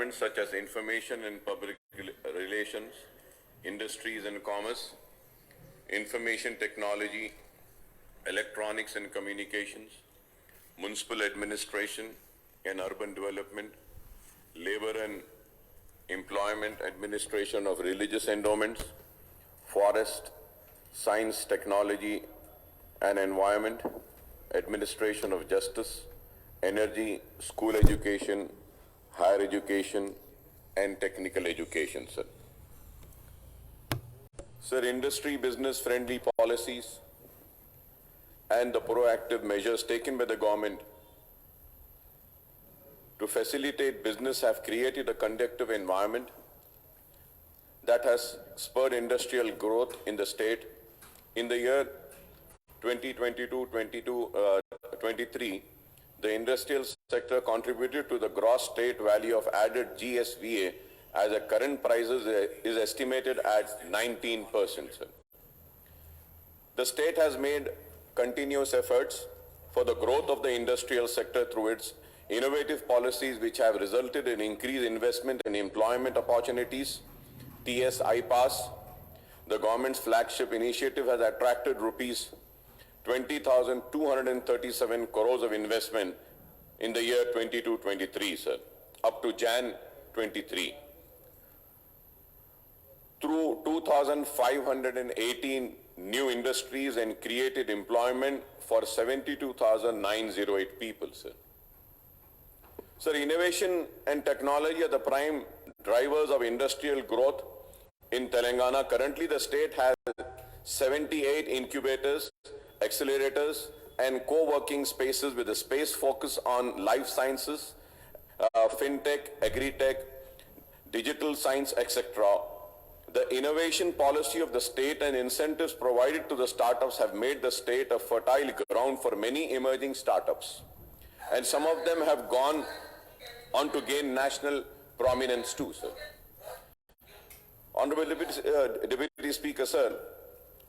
departments such as information and public relations, industries and commerce, information technology, electronics and communications, municipal administration and urban development, labor and employment administration of religious endowments, forest, science, technology and environment, administration of justice, energy, school education, higher education and technical education, sir. Sir, industry business friendly policies and the proactive measures taken by the government to facilitate business have created a conducive environment that has spurred industrial growth in the state. In the year 2022-23, the industrial sector contributed to the gross state value of added GSVA as the current prices is estimated at 19%. Sir. The state has made continuous efforts for the growth of the industrial sector through its innovative policies which have resulted in increased investment and employment opportunities. TS iPass, the government's flagship initiative, has attracted rupees 20,237 crores of investment in the year 22-23, sir, up to Jan 23. Through 2,518 new industries and created employment for 72,908 people, sir. Sir, innovation and technology are the prime drivers of industrial growth in Telangana. Currently, the state has 78 incubators, accelerators, and co-working spaces with a space focus on life sciences, fintech, agri-tech, digital science, etc. The innovation policy of the state and incentives provided to the startups have made the state a fertile ground for many emerging startups. And some of them have gone on to gain national prominence too, sir. Honorable Deputy Speaker, sir,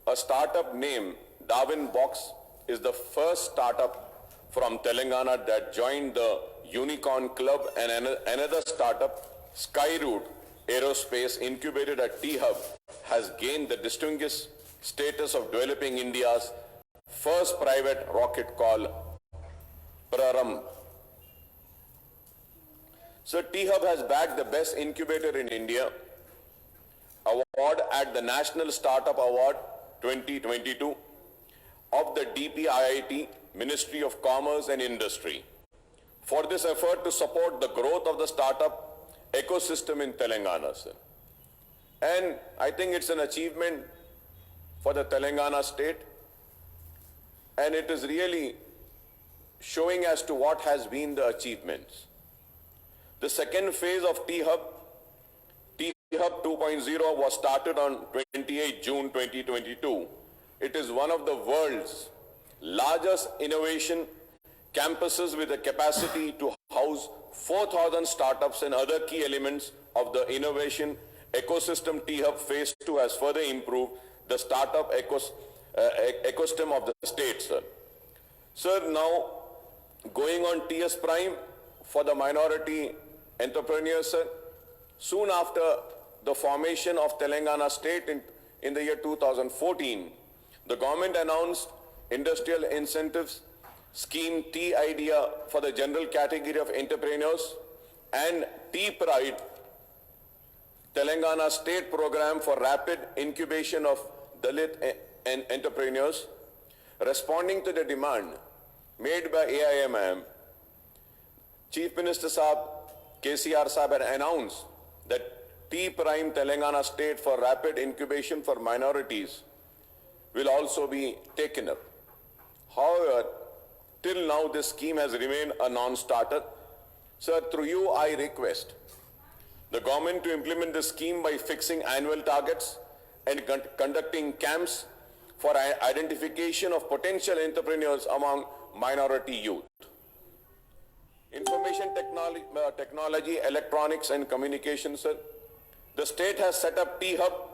a startup named Darwin Box is the first startup from Telangana that joined the Unicorn Club, and another startup, Skyroot Aerospace, incubated at T-Hub, has gained the distinguished status of developing India's first private rocket called Praram. So T-Hub has bagged the Best Incubator in India award at the National Startup Award 2022 of the DPIIT, Ministry of Commerce and Industry, for this effort to support the growth of the startup ecosystem in Telangana, sir. And I think it's an achievement for the Telangana state, and it is really showing as to what has been the achievements. The second phase of T-Hub 2.0 was started on 28 June 2022. It is one of the world's largest innovation campuses with a capacity to house 4,000 startups and other key elements of the innovation ecosystem. T-Hub Phase 2 has further improved the startup ecosystem of the state, sir. Sir, now going on TS Prime for the minority entrepreneurs, sir. Soon after the formation of Telangana state in the year 2014, the government announced industrial incentives scheme T-Idea for the general category of entrepreneurs and T-Pride, Telangana state program for rapid incubation of Dalit entrepreneurs. Responding to the demand made by AIMM, Chief Minister Saab, KCR Saab had announced that T-Prime Telangana state for rapid incubation for minorities will also be taken up. However, till now this scheme has remained a non-starter. Sir, through you I request the government to implement the scheme by fixing annual targets and conducting camps for identification of potential entrepreneurs among minority youth. Information technology, electronics and communications, sir. The state has set up T-Hub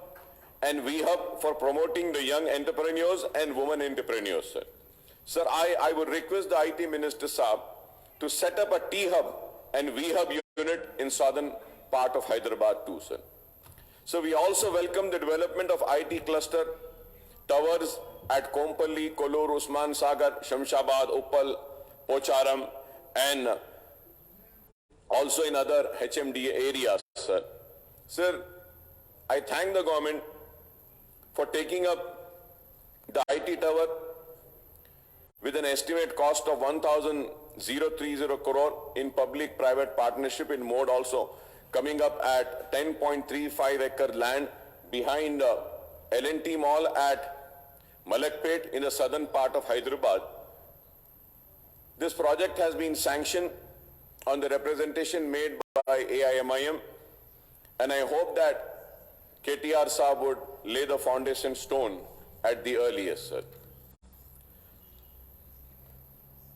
and V-Hub for promoting the young entrepreneurs and women entrepreneurs, sir. Sir, I would request the IT Minister Saab to set up a T-Hub and V-Hub unit in southern part of Hyderabad too, sir. So we also welcome the development of IT cluster towers at Kompally, Kollur, Usman Sagar, Shamshabad, Uppal, Pocharam, and also in other HMDA areas, sir. Sir, I thank the government for taking up the IT tower with an estimate cost of 1,030 crore in public-private partnership in mode, also coming up at 10.35 acre land behind L&T Mall at Malakpet in the southern part of Hyderabad. This project has been sanctioned on the representation made by Aimim, and I hope that KTR Saab would lay the foundation stone at the earliest, sir.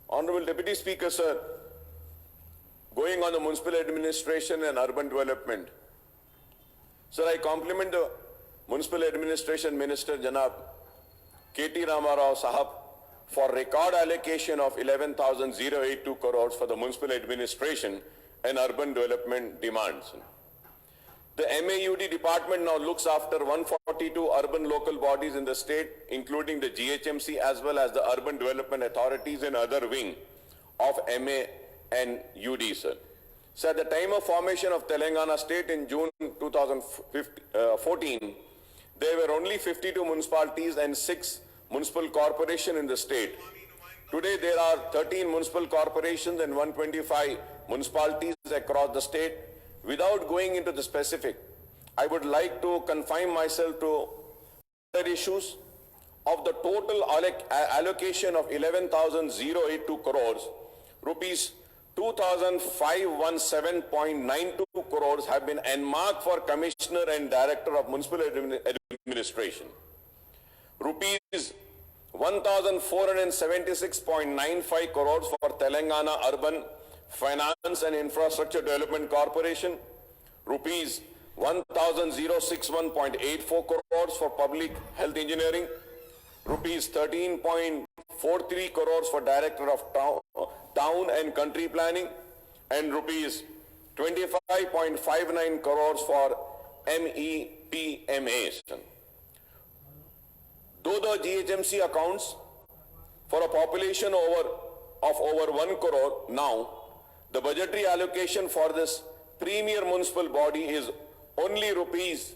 Honorable Deputy Speaker, sir, going on the municipal administration and urban development, sir, I compliment the Municipal Administration Minister, Janab KT Ramarao Sahab, for record allocation of 11,082 crores for the municipal administration and urban development demands. The MAUD department now looks after 142 urban local bodies in the state, including the GHMC as well as the urban development authorities and other wing of MA and UD, sir. So at the time of formation of Telangana state in June 2014, there were only 52 municipalities and 6 municipal corporations in the state. Today there are 13 municipal corporations and 125 municipalities across the state. Without going into the specific, I would like to confine myself to other issues. Of the total allocation of 11,082 crores, rupees 2,517.92 crores have been earmarked for Commissioner and Director of Municipal Administration. Rupees 1,476.95 crores for Telangana Urban Finance and Infrastructure Development Corporation. Rupees 1,061.84 crores for Public Health Engineering. Rupees 13.43 crores for Director of Town and Country Planning, and rupees 25.59 crores for MEPMAs. Though the GHMC accounts for a population of over 1 crore now, the budgetary allocation for this premier municipal body is only rupees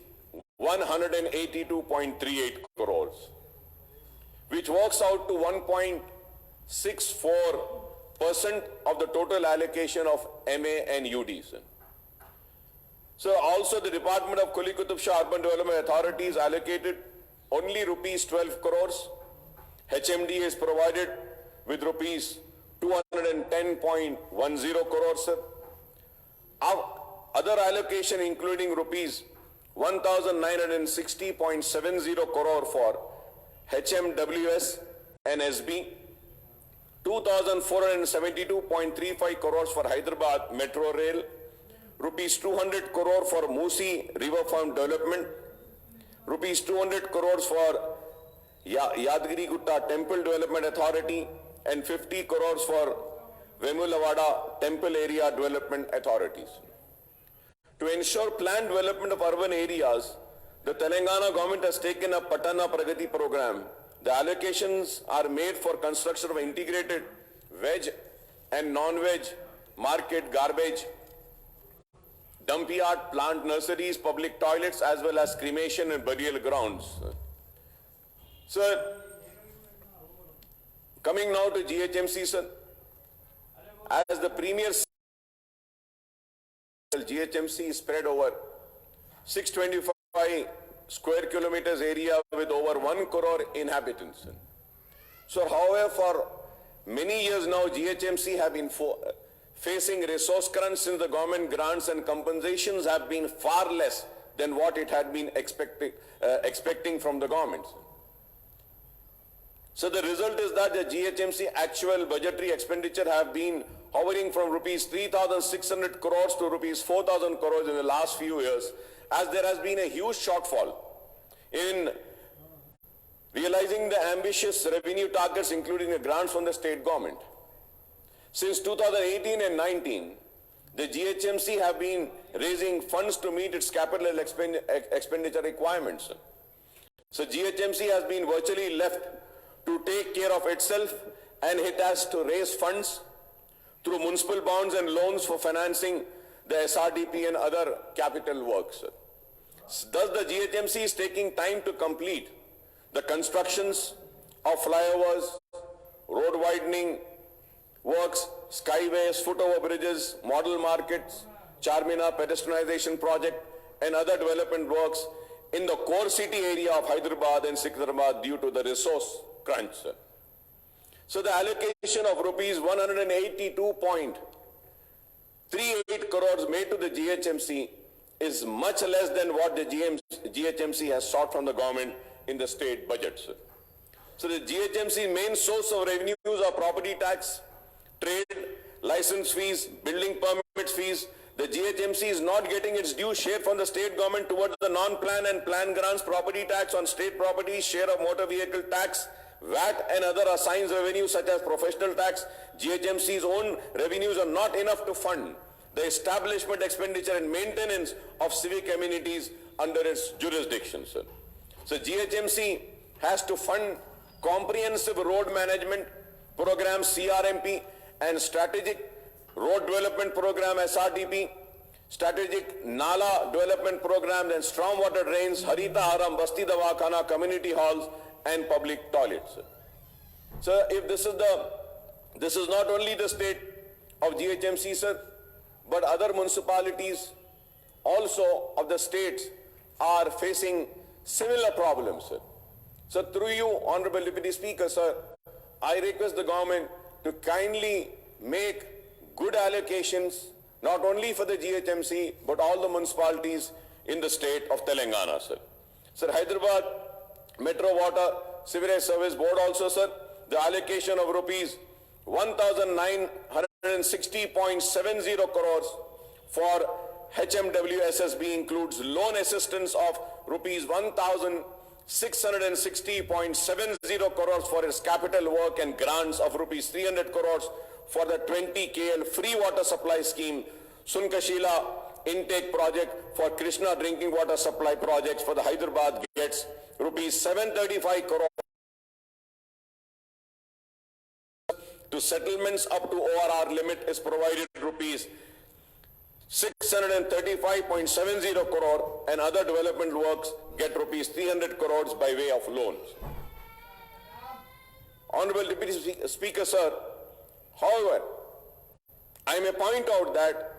182.38 crores, which works out to 1.64% of the total allocation of MA and UDs. So also the Department of Kuli Qutub Shah Urban Development Authority is allocated only rupees 12 crores. HMD is provided with rupees 210.10 crores, sir. Other allocation including rupees 1,960.70 crore for HMWS and SB, 2,472.35 crores for Hyderabad Metro Rail, rupees 200 crore for Musi Riverfront Development, rupees 200 crores for Yadgiri Gutta Temple Development Authority, and 50 crores for Vemulavada Temple Area Development Authorities. To ensure planned development of urban areas, the Telangana government has taken up Patana Pragati program. The allocations are made for construction of integrated veg and non-veg market, garbage, dump yard, plant nurseries, public toilets, as well as cremation and burial grounds. Sir, coming now to GHMC, sir, as the premier GHMC is spread over 625 square kilometers area with over 1 crore inhabitants. So, however, for many years now, GHMC have been facing resource crunch since the government grants and compensations have been far less than what it had been expecting from the government. So the result is that the GHMC actual budgetary expenditure have been hovering from rupees 3,600 crores to rupees 4,000 crores in the last few years, as there has been a huge shortfall in realizing the ambitious revenue targets, including the grants from the state government. Since 2018 and 19, The GHMC have been raising funds to meet its capital expenditure requirements. So GHMC has been virtually left to take care of itself, and it has to raise funds through municipal bonds and loans for financing the SRDP and other capital works. Thus, the GHMC is taking time to complete the constructions of flyovers, road widening works, skyways, foot-over bridges, model markets, Charminar pedestrianization project, and other development works in the core city area of Hyderabad and Secunderabad due to the resource crunch. So the allocation of rupees 182.38 crores made to the GHMC is much less than what the GHMC has sought from the government in the state budget. So the GHMC's main source of revenues are property tax, trade, license fees, building permit fees. The GHMC is not getting its due share from the state government towards the non-plan and plan grants, property tax on state property, share of motor vehicle tax, VAT and other assigned revenues such as professional tax. GHMC's own revenues are not enough to fund the establishment, expenditure and maintenance of civic amenities under its jurisdiction. So GHMC has to fund comprehensive road management program CRMP and strategic road development program SRDP, strategic Nala development program and stormwater drains, Harita Haram, Basti Dawakhana, community halls and public toilets. So if this is not only the state of GHMC, sir, but other municipalities also of the states are facing similar problems, sir. So through you, Honorable Deputy Speaker, sir, I request the government to kindly make good allocations, not only for the GHMC, but all the municipalities in the state of Telangana, sir. Sir, Hyderabad Metro Water Sewerage Service Board also, sir, the allocation of rupees 1,960.70 crores for HMWSSB includes loan assistance of rupees 1,660.70 crores for its capital work and grants of rupees 300 crores for the 20 KL free water supply scheme, Sunkashila intake project for Krishna drinking water supply projects for the Hyderabad gets rupees 735 crores to settlements up to ORR limit is provided rupees 635.70 crore and other development works get rupees 300 crores by way of loans. Honorable Deputy Speaker, sir, however, I may point out that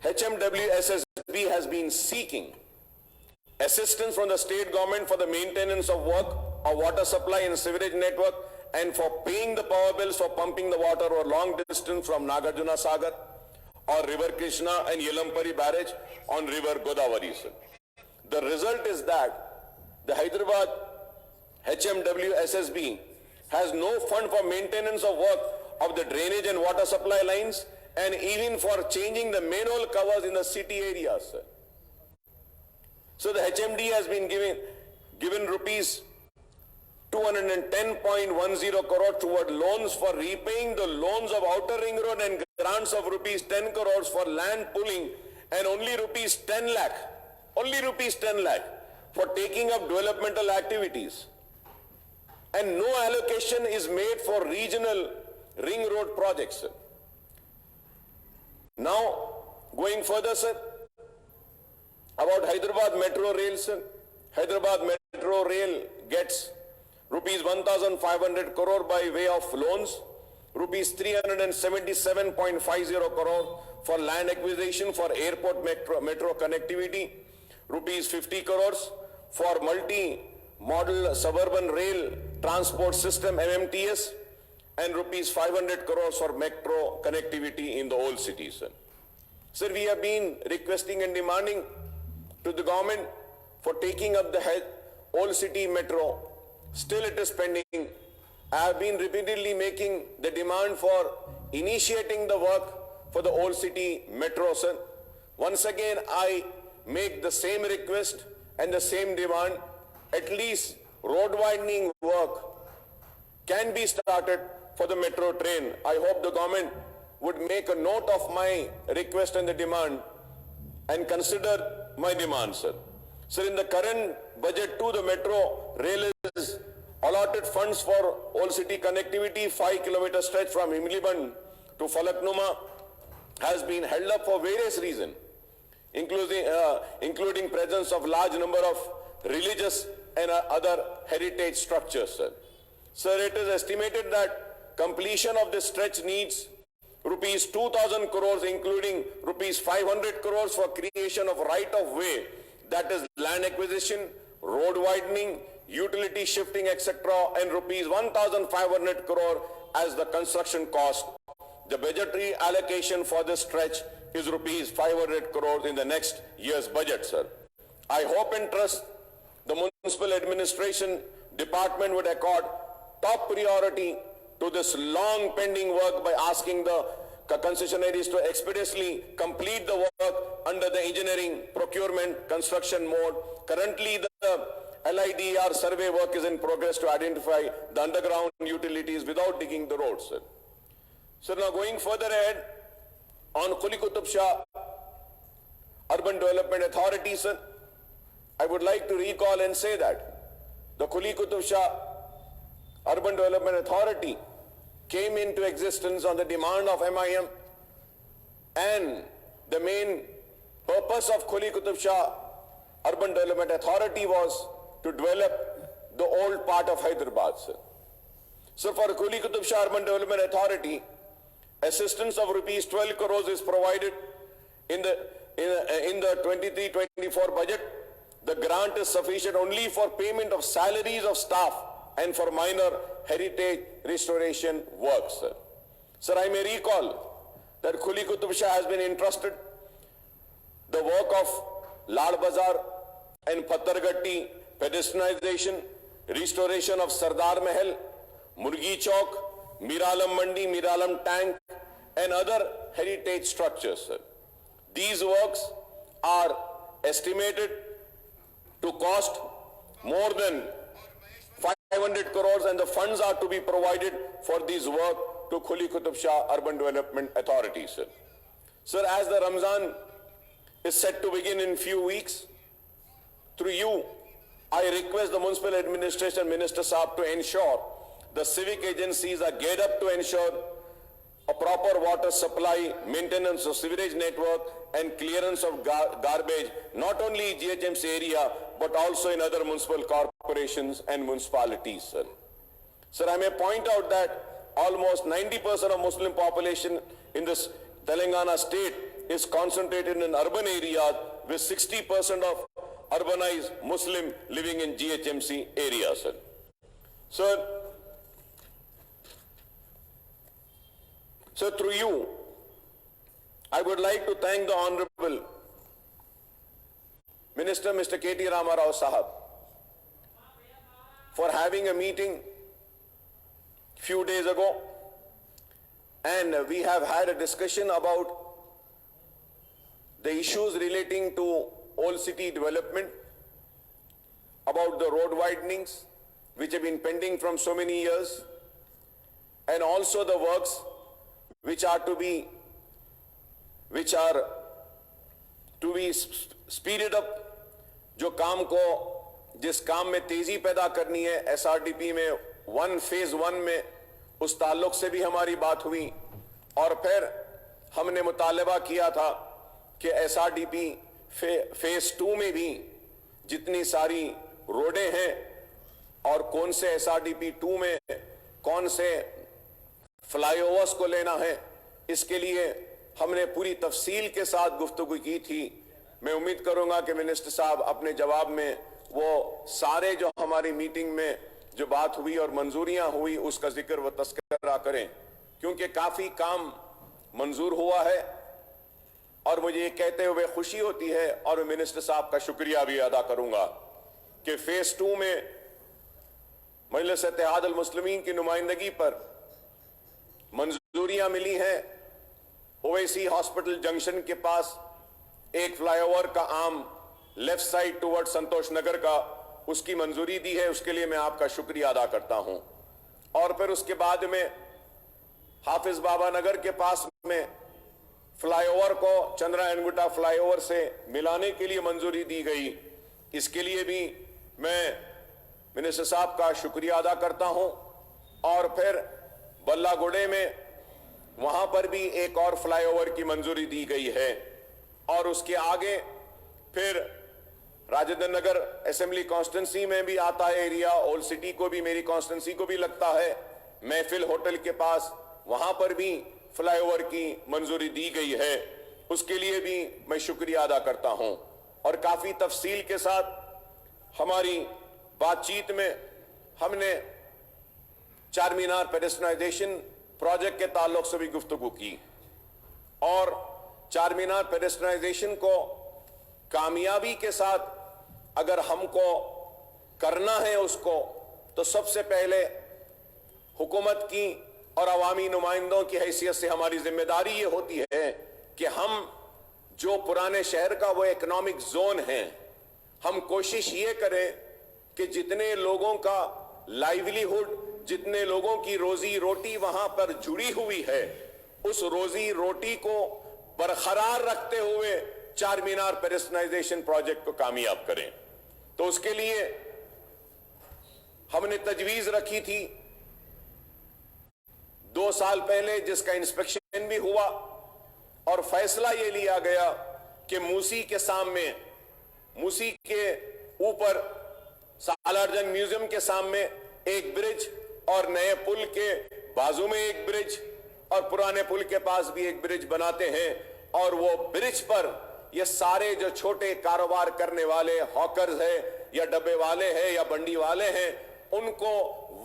HMWSSB has been seeking assistance from the state government for the maintenance of work of water supply and sewerage network and for paying the power bills for pumping the water over long distance from Nagarjuna Sagar or River Krishna and Yelampari barrage on River Godavari. The result is that the Hyderabad HMWSSB has no fund for maintenance of work of the drainage and water supply lines and even for changing the manhole covers in the city areas. So the HMD has been given rupees 210.10 crore toward loans for repaying the loans of Outer Ring Road and grants of rupees 10 crores for land pooling and only rupees 10 lakh for taking up developmental activities. And no allocation is made for regional ring road projects, sir. Now, going further, sir, about Hyderabad Metro Rail, sir. Hyderabad Metro Rail gets rupees 1,500 crore by way of loans, rupees 377.50 crore for land acquisition for airport metro connectivity, rupees 50 crores for multi-model suburban rail transport system MMTS, and rupees 500 crores for metro connectivity in the old cities. Sir, we have been requesting and demanding to the government for taking up the old city metro. Still it is pending. I have been repeatedly making the demand for initiating the work for the old city metro, sir. Once again, I make the same request and the same demand. At least road widening work can be started for the metro train. I hope the government would make a note of my request and the demand and consider my demand, sir. Sir, in the current budget too, the metro rail is allotted funds for Old City connectivity, 5-kilometer stretch from Himliban to Falaknuma has been held up for various reasons, including presence of large number of religious and other heritage structures, sir. Sir, it is estimated that completion of this stretch needs rupees 2,000 crores, including rupees 500 crores for creation of right-of-way, that is land acquisition, road widening, utility shifting, etc., and rupees 1,500 crore as the construction cost. The budgetary allocation for this stretch is rupees 500 crores in the next year's budget, sir. I hope and trust the municipal administration department would accord top priority to this long pending work by asking the concessionaires to expeditiously complete the work under the engineering, procurement, construction mode. Currently, the LIDR survey work is in progress to identify the underground utilities without digging the roads, sir. So now going further ahead, on Quli Qutub Shah Urban Development Authority, sir, I would like to recall and say that the Quli Qutub Shah Urban Development Authority came into existence on the demand of MIM, and the main purpose of Quli Qutub Shah Urban Development Authority was to develop the old part of Hyderabad, sir. So for Quli Qutub Shah Urban Development Authority, assistance of rupees 12 crores is provided in the 23-24 budget. The grant is sufficient only for payment of salaries of staff and for minor heritage restoration works, sir. Sir, I may recall that Quli Qutub Shah has been entrusted the work of Lal Bazar and Pattargatti pedestrianization, restoration of Sardar Mahal, Murgi Chowk, Miralam Mandi, Miralam Tank, and other heritage structures, sir. These works are estimated to cost more than 500 crores, and the funds are to be provided for this work to Quli Qutub Shah Urban Development Authority, sir. Sir, as the Ramzan is set to begin in few weeks, through you, I request the Municipal Administration Minister Saab to ensure the civic agencies are geared up to ensure a proper water supply, maintenance of sewerage network, and clearance of garbage, not only GHMC area, but also in other municipal corporations and municipalities, sir. Sir, I may point out that almost 90% of Muslim population in this Telangana state is concentrated in urban areas, with 60% of urbanized Muslim living in GHMC areas, sir. So through you, I would like to thank the Honorable Minister, Mr. K.T. Rama Rao Sahab, for having a meeting few days ago, and we have had a discussion about the issues relating to Old City development, about the road widenings which have been pending from so many years, and also the works which are to be speeded up. जो काम को, जिस काम में तेजी पैदा करनी है, SRDP में फेज 1 में उस ताल्लुक से भी हमारी बात हुई, और फिर हमने मुतालबा किया था कि SRDP फेज 2 में भी जितनी सारी रोडें हैं और कौन से SRDP 2 में कौन से फ्लाईओवर्स को लेना है, इसके लिए हमने पूरी तफसील के साथ गुफ्तगू की थी। मैं उम्मीद करूंगा कि मिनिस्टर साहब अपने जवाब में वो सारे जो हमारी मीटिंग में जो बात हुई और मंजूरियां हुई उसका जिक्र व तस्करा करें, क्योंकि काफी काम मंजूर हुआ है और मुझे ये कहते हुए खुशी होती है और मैं मिनिस्टर साहब का शुक्रिया भी अदा करूंगा कि फेज 2 में मजलिस इत्तेहाद अल मुस्लिमीन की नुमाइंदगी पर मंजूरियां मिली हैं। ओवैसी हॉस्पिटल जंक्शन के पास एक फ्लाईओवर का आम लेफ्ट साइड टुवर्ड संतोष नगर का, उसकी मंजूरी दी है, उसके लिए मैं आपका शुक्रिया अदा करता हूं। और फिर उसके बाद में हाफिज बाबा नगर के पास में फ्लाई ओवर को चंद्रायनगुट्टा फ्लाई ओवर से मिलाने के लिए मंजूरी दी गई, इसके लिए भी मैं मिनिस्टर साहब का शुक्रिया अदा करता हूं। और फिर बल्लागुड़े में वहां पर भी एक और फ्लाई ओवर की मंजूरी दी गई है। और उसके आगे फिर राजेंद्र नगर असेंबली कॉन्स्टिट्यूंसी में भी आता है एरिया, ओल्ड सिटी को भी, मेरी कॉन्स्टिट्यूंसी को भी लगता है, महफिल होटल के पास, वहां पर भी फ्लाईओवर की मंजूरी दी गई है। उसके लिए भी मैं शुक्रिया अदा करता हूं। और काफी तफसील के साथ हमारी बातचीत में हमने चार मीनार पेडेस्ट्रियनाइजेशन प्रोजेक्ट के ताल्लुक से भी गुफ्तगू की। और चार मीनार पेडेस्ट्रियनाइजेशन को कामयाबी के साथ अगर हमको करना है उसको, तो सबसे पहले हुकूमत की और अवामी नुमाइंदों की हैसियत से हमारी जिम्मेदारी ये होती है कि हम जो पुराने शहर का वो इकोनॉमिक जोन है, हम कोशिश ये करें कि जितने लोगों का लाइवलीहुड, जितने लोगों की रोजी रोटी वहां पर जुड़ी हुई है, उस रोजी रोटी को बरकरार रखते हुए चार मीनार पेडेस्ट्रियनाइजेशन प्रोजेक्ट को कामयाब करें। तो उसके लिए हमने तजवीज रखी थी 2 साल पहले, जिसका इंस्पेक्शन भी हुआ और फैसला यह लिया गया कि मूसी के सामने, मूसी के ऊपर सालारजंग म्यूजियम के सामने एक ब्रिज और नए पुल के बाजू में एक ब्रिज और पुराने पुल के पास भी एक ब्रिज बनाते हैं। और वो ब्रिज पर ये सारे जो छोटे कारोबार करने वाले हॉकर्स है या डब्बे वाले हैं या बंडी वाले हैं, उनको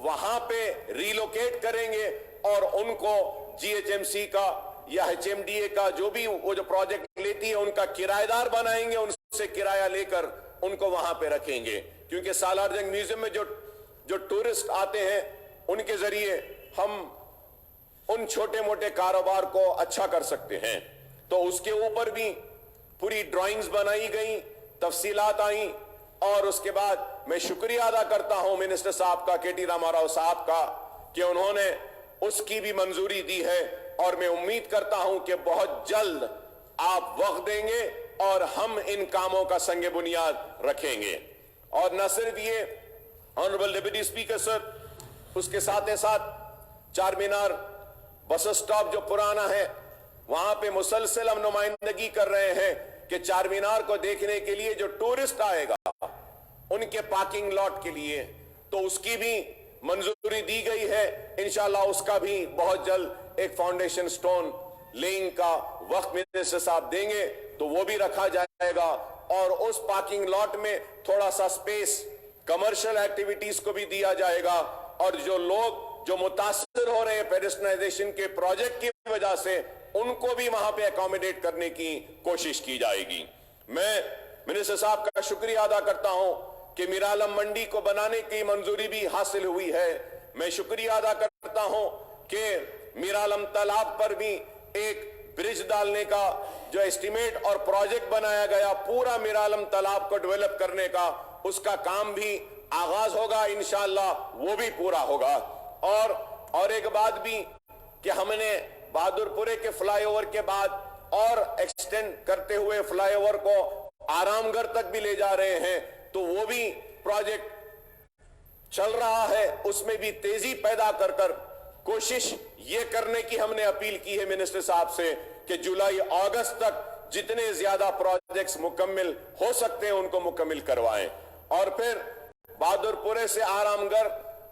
वहां पे रिलोकेट करेंगे और उनको जीएचएमसी का या एचएमडीए का जो भी वो जो प्रोजेक्ट लेती है उनका किराएदार बनाएंगे, उनसे किराया लेकर उनको वहां पे रखेंगे। क्योंकि सालारजंग म्यूजियम में जो टूरिस्ट आते हैं, उनके जरिए हम उन छोटे मोटे कारोबार को अच्छा कर सकते हैं। तो उसके ऊपर भी पूरी ड्राइंग्स बनाई गई, तफसीलात आई। और उसके बाद मैं शुक्रिया अदा करता हूं मिनिस्टर साहब का, केटी रामाराव साहब का, कि उन्होंने उसकी भी मंजूरी दी है। और मैं उम्मीद करता हूं कि बहुत जल्द आप वक्त देंगे और हम इन कामों का संगे बुनियाद रखेंगे। और न सिर्फ ये ऑनरेबल डिप्टी स्पीकर सर, उसके साथ साथ चार मीनार बस स्टॉप जो पुराना है, वहां पे मुसलसल हम नुमाइंदगी कर रहे हैं कि चार मीनार को देखने के लिए जो टूरिस्ट आएगा उनके पार्किंग लॉट के लिए, तो उसकी भी मंजूरी दी गई है। इंशाल्लाह उसका भी बहुत जल्द एक फाउंडेशन स्टोन लेइंग का वक्त मिनिस्टर साहब देंगे, तो वो भी रखा जाएगा। और उस पार्किंग लॉट में थोड़ा सा स्पेस कमर्शियल एक्टिविटीज को भी दिया जाएगा। और जो लोग जो मुतासिर हो रहे हैं पेडेस्ट्रियनाइजेशन के प्रोजेक्ट की वजह से, उनको भी वहां पे अकोमोडेट करने की कोशिश की जाएगी। मैं मिनिस्टर साहब का शुक्रिया अदा करता हूं कि मीरालम मंडी को बनाने की मंजूरी भी हासिल हुई है। मैं शुक्रिया अदा करता हूं कि मीरालम तालाब पर भी एक ब्रिज डालने का जो एस्टिमेट और प्रोजेक्ट बनाया गया, पूरा मीरालम तालाब को डेवलप करने का, उसका काम भी आगाज होगा इंशाअल्लाह, वो भी पूरा होगा। और एक बात भी कि हमने बहादुरपुरे के फ्लाईओवर के बाद और एक्सटेंड करते हुए फ्लाईओवर को आरामगढ़ तक भी ले जा रहे हैं, तो वो भी प्रोजेक्ट चल रहा है। उसमें भी तेजी पैदा कर कोशिश ये करने की हमने अपील की है मिनिस्टर साहब से कि जुलाई अगस्त तक जितने ज्यादा प्रोजेक्ट्स मुकम्मल हो सकते हैं उनको मुकम्मल करवाएं। और फिर बहादुरपुरे से आरामगढ़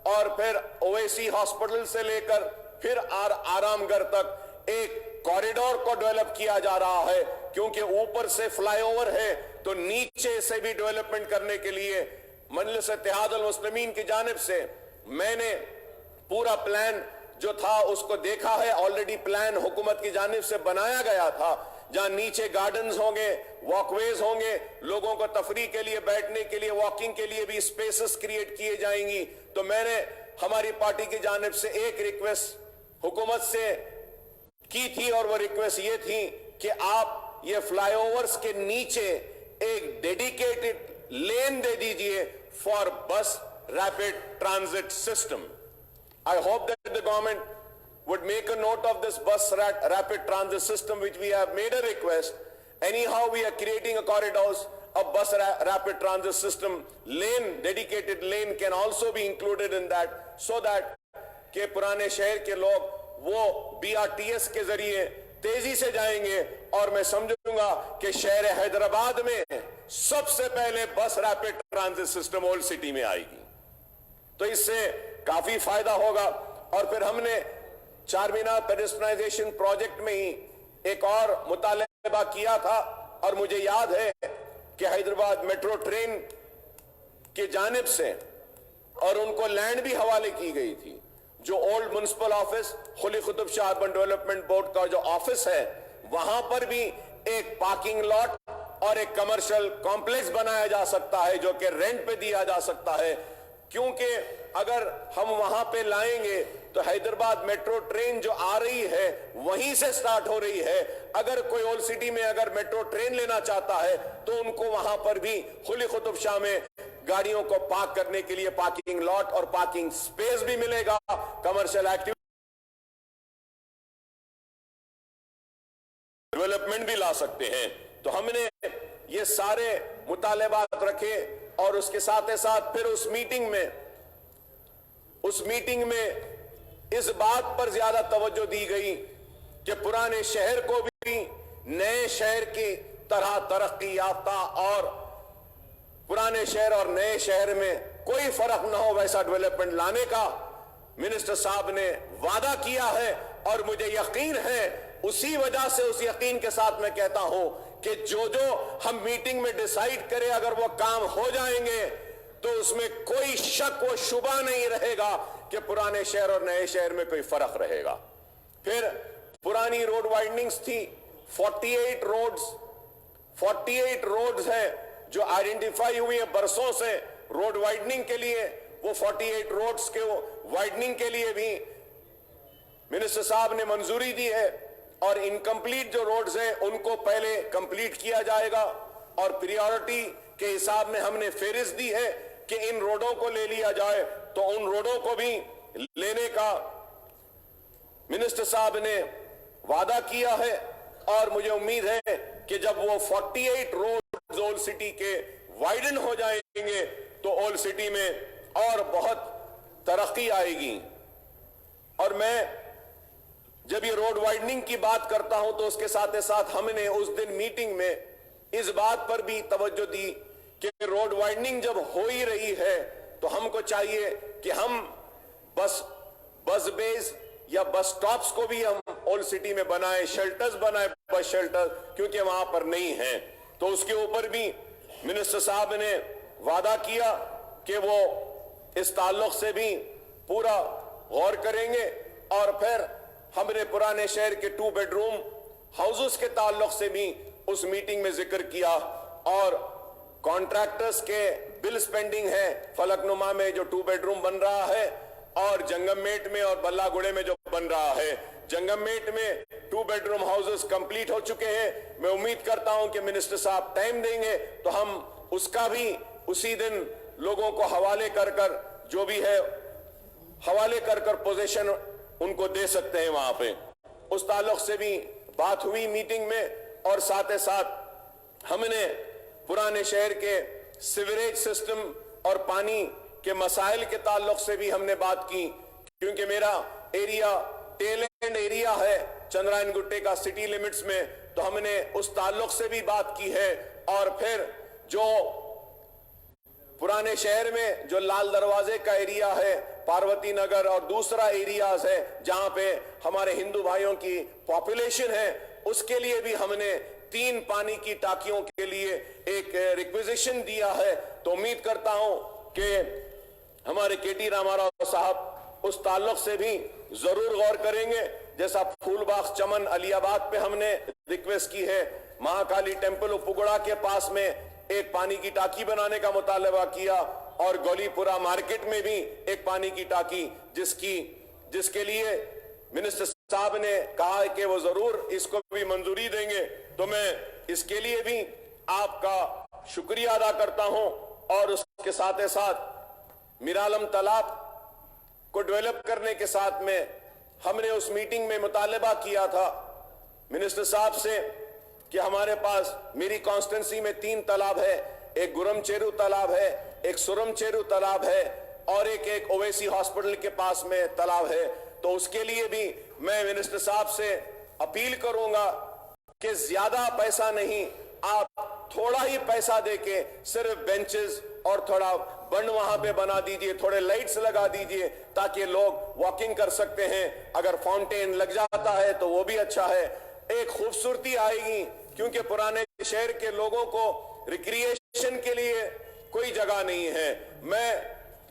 और फिर ओवैसी हॉस्पिटल से लेकर फिर आरामगढ़ तक एक कॉरिडोर को डेवलप किया जा रहा है। क्योंकि ऊपर से फ्लाईओवर है, तो नीचे से भी डेवलपमेंट करने के लिए मजलिस इत्तेहादुल मुस्लिमीन की जानिब से मैंने पूरा प्लान जो था उसको देखा है। ऑलरेडी प्लान हुकूमत की जानिब से बनाया गया था, जहां नीचे गार्डन्स होंगे, वॉकवेज होंगे, लोगों को तफरीह के लिए, बैठने के लिए, वॉकिंग के लिए भी स्पेसेस क्रिएट किए जाएंगी। तो मैंने हमारी पार्टी की जानिब से एक रिक्वेस्ट हुकूमत से की थी, और वो रिक्वेस्ट ये थी कि आप ये फ्लाईओवर्स के नीचे एक डेडिकेटेड लेन दे दीजिए फॉर बस rapid transit system. I hope that the government would make a note of this bus rapid transit system, which we have made a request. Anyhow, we are creating a corridors, a bus rapid transit system, lane, dedicated lane can also be included in that, so that के पुराने शहर के लोग वो BRTS के जरिए तेजी से जाएंगे। और मैं समझूंगा कि शहर हैदराबाद में सबसे पहले बस rapid transit system old city में आएगी, तो इससे काफी फायदा होगा। और फिर हमने चारमीनार पेडेस्ट्रियनाइजेशन प्रोजेक्ट में ही एक और मुतालबा किया था, और मुझे याद है कि हैदराबाद मेट्रो ट्रेन की जानिब से और उनको लैंड भी हवाले की गई थी। जो ओल्ड म्युनिसिपल ऑफिस खुली Qutub Shah urban development board का जो ऑफिस है, वहां पर भी एक पार्किंग लॉट और एक कमर्शियल कॉम्प्लेक्स बनाया जा सकता है, जो कि रेंट पे दिया जा सकता है। क्योंकि अगर हम वहां पे लाएंगे तो हैदराबाद मेट्रो ट्रेन जो आ रही है वहीं से स्टार्ट हो रही है। अगर कोई ओल्ड सिटी में अगर मेट्रो ट्रेन लेना चाहता है तो उनको वहां पर भी खुली कुतुब शाह में गाड़ियों को पार्क करने के लिए पार्किंग लॉट और पार्किंग स्पेस भी मिलेगा। कमर्शियल एक्टिविटी डेवलपमेंट भी ला सकते हैं। तो हमने ये सारे मुतालबात रखे, और उसके साथ साथ फिर उस मीटिंग में इस बात पर ज्यादा तवज्जो दी गई कि पुराने शहर को भी नए शहर की तरह तरक्की याफ्ता और पुराने शहर और नए शहर में कोई फर्क न हो वैसा डेवलपमेंट लाने का मिनिस्टर साहब ने वादा किया है। और मुझे यकीन है, उसी वजह से उस यकीन के साथ मैं कहता हूं कि जो जो हम मीटिंग में डिसाइड करें अगर वो काम हो जाएंगे तो उसमें कोई शक व शुबा नहीं रहेगा कि पुराने शहर और नए शहर में कोई फर्क रहेगा। फिर पुरानी रोड वाइडनिंग्स थी, 48 रोड्स है जो आइडेंटिफाई हुई है बरसों से रोड वाइडनिंग के लिए। वो 48 रोड्स के वाइडनिंग के लिए भी मिनिस्टर साहब ने मंजूरी दी है, और इनकम्प्लीट जो रोड्स हैं उनको पहले कंप्लीट किया जाएगा। और प्रायोरिटी के हिसाब में हमने फेरिस्त दी है कि इन रोडों को ले लिया जाए, तो उन रोडों को भी लेने का मिनिस्टर साहब ने वादा किया है। और मुझे उम्मीद है कि जब वो 48 रोड ओल्ड सिटी के वाइडन हो जाएंगे तो ओल्ड सिटी में और बहुत तरक्की आएगी। और मैं जब ये रोड वाइडनिंग की बात करता हूं तो उसके साथ साथ हमने उस दिन मीटिंग में इस बात पर भी तवज्जो दी कि रोड वाइडनिंग जब हो ही रही है तो हमको चाहिए कि हम बस बेस या बस स्टॉप्स को भी हम ओल्ड सिटी में बनाए, शेल्टर्स बनाए, बस शेल्टर, क्योंकि वहां पर नहीं है। तो उसके ऊपर भी मिनिस्टर साहब ने वादा किया कि वो इस ताल्लुक से भी पूरा गौर करेंगे। और फिर हमने पुराने शहर के 2 बेडरूम हाउसेस के ताल्लुक से भी उस मीटिंग में जिक्र किया, और कॉन्ट्रैक्टर्स के बिल स्पेंडिंग है फलकनुमा में जो 2 बेडरूम बन रहा है, और जंगममेट में और बल्लागुड़े में जो बन रहा है। जंगममेट में 2 बेडरूम हाउसेस कंप्लीट हो चुके हैं। मैं उम्मीद करता हूं कि मिनिस्टर साहब टाइम देंगे तो हम उसका भी उसी दिन लोगों को हवाले कर जो भी है हवाले कर पोजीशन उनको दे सकते हैं वहां पे। उस ताल्लुक से भी बात हुई मीटिंग में। और साथ ही साथ हमने पुराने शहर के सीवरेज सिस्टम और पानी के मसाइल के ताल्लुक से भी हमने बात की, क्योंकि मेरा एरिया टेल एंड एरिया है चंद्रायन गुट्टे का सिटी लिमिट्स में, तो हमने उस ताल्लुक से भी बात की है। और फिर जो पुराने शहर में जो लाल दरवाजे का एरिया है, पार्वती नगर और दूसरा एरियाज है जहां पे हमारे हिंदू भाइयों की पॉपुलेशन है, उसके लिए भी हमने 3 पानी की टांकियों के लिए एक रिक्विजिशन दिया है। तो उम्मीद करता हूं कि हमारे केटी रामाराव साहब उस ताल्लुक से भी जरूर गौर करेंगे। जैसा फूलबाग चमन अलियाबाद पे हमने रिक्वेस्ट की है, महाकाली टेम्पल उपगुड़ा के पास में एक पानी की टांकी बनाने का मुतालबा किया, और गौलीपुरा मार्केट में भी एक पानी की टांकी जिसके लिए मिनिस्टर साहब ने कहा है कि वो जरूर इसको भी मंजूरी देंगे। तो मैं इसके लिए भी आपका शुक्रिया अदा करता हूं। और उसके साथ साथ मिरालम तालाब को डेवलप करने के साथ में हमने उस मीटिंग में मुतालबा किया था मिनिस्टर साहब से कि हमारे पास मेरी कॉन्स्टिट्यूंसी में 3 तालाब है, एक गुरम चेरू तालाब है, एक सुरम चेरू तालाब है और एक ओवैसी हॉस्पिटल के पास में तालाब है। तो उसके लिए भी मैं मिनिस्टर साहब से अपील करूंगा कि ज्यादा पैसा नहीं, आप थोड़ा ही पैसा देके सिर्फ बेंचेस और थोड़ा बंड वहां पे बना दीजिए, थोड़े लाइट्स लगा दीजिए ताकि लोग वॉकिंग कर सकते हैं। अगर फाउंटेन लग जाता है तो वो भी अच्छा है, एक खूबसूरती आएगी, क्योंकि पुराने शहर के लोगों को रिक्रिएशन के लिए कोई जगह नहीं है। मैं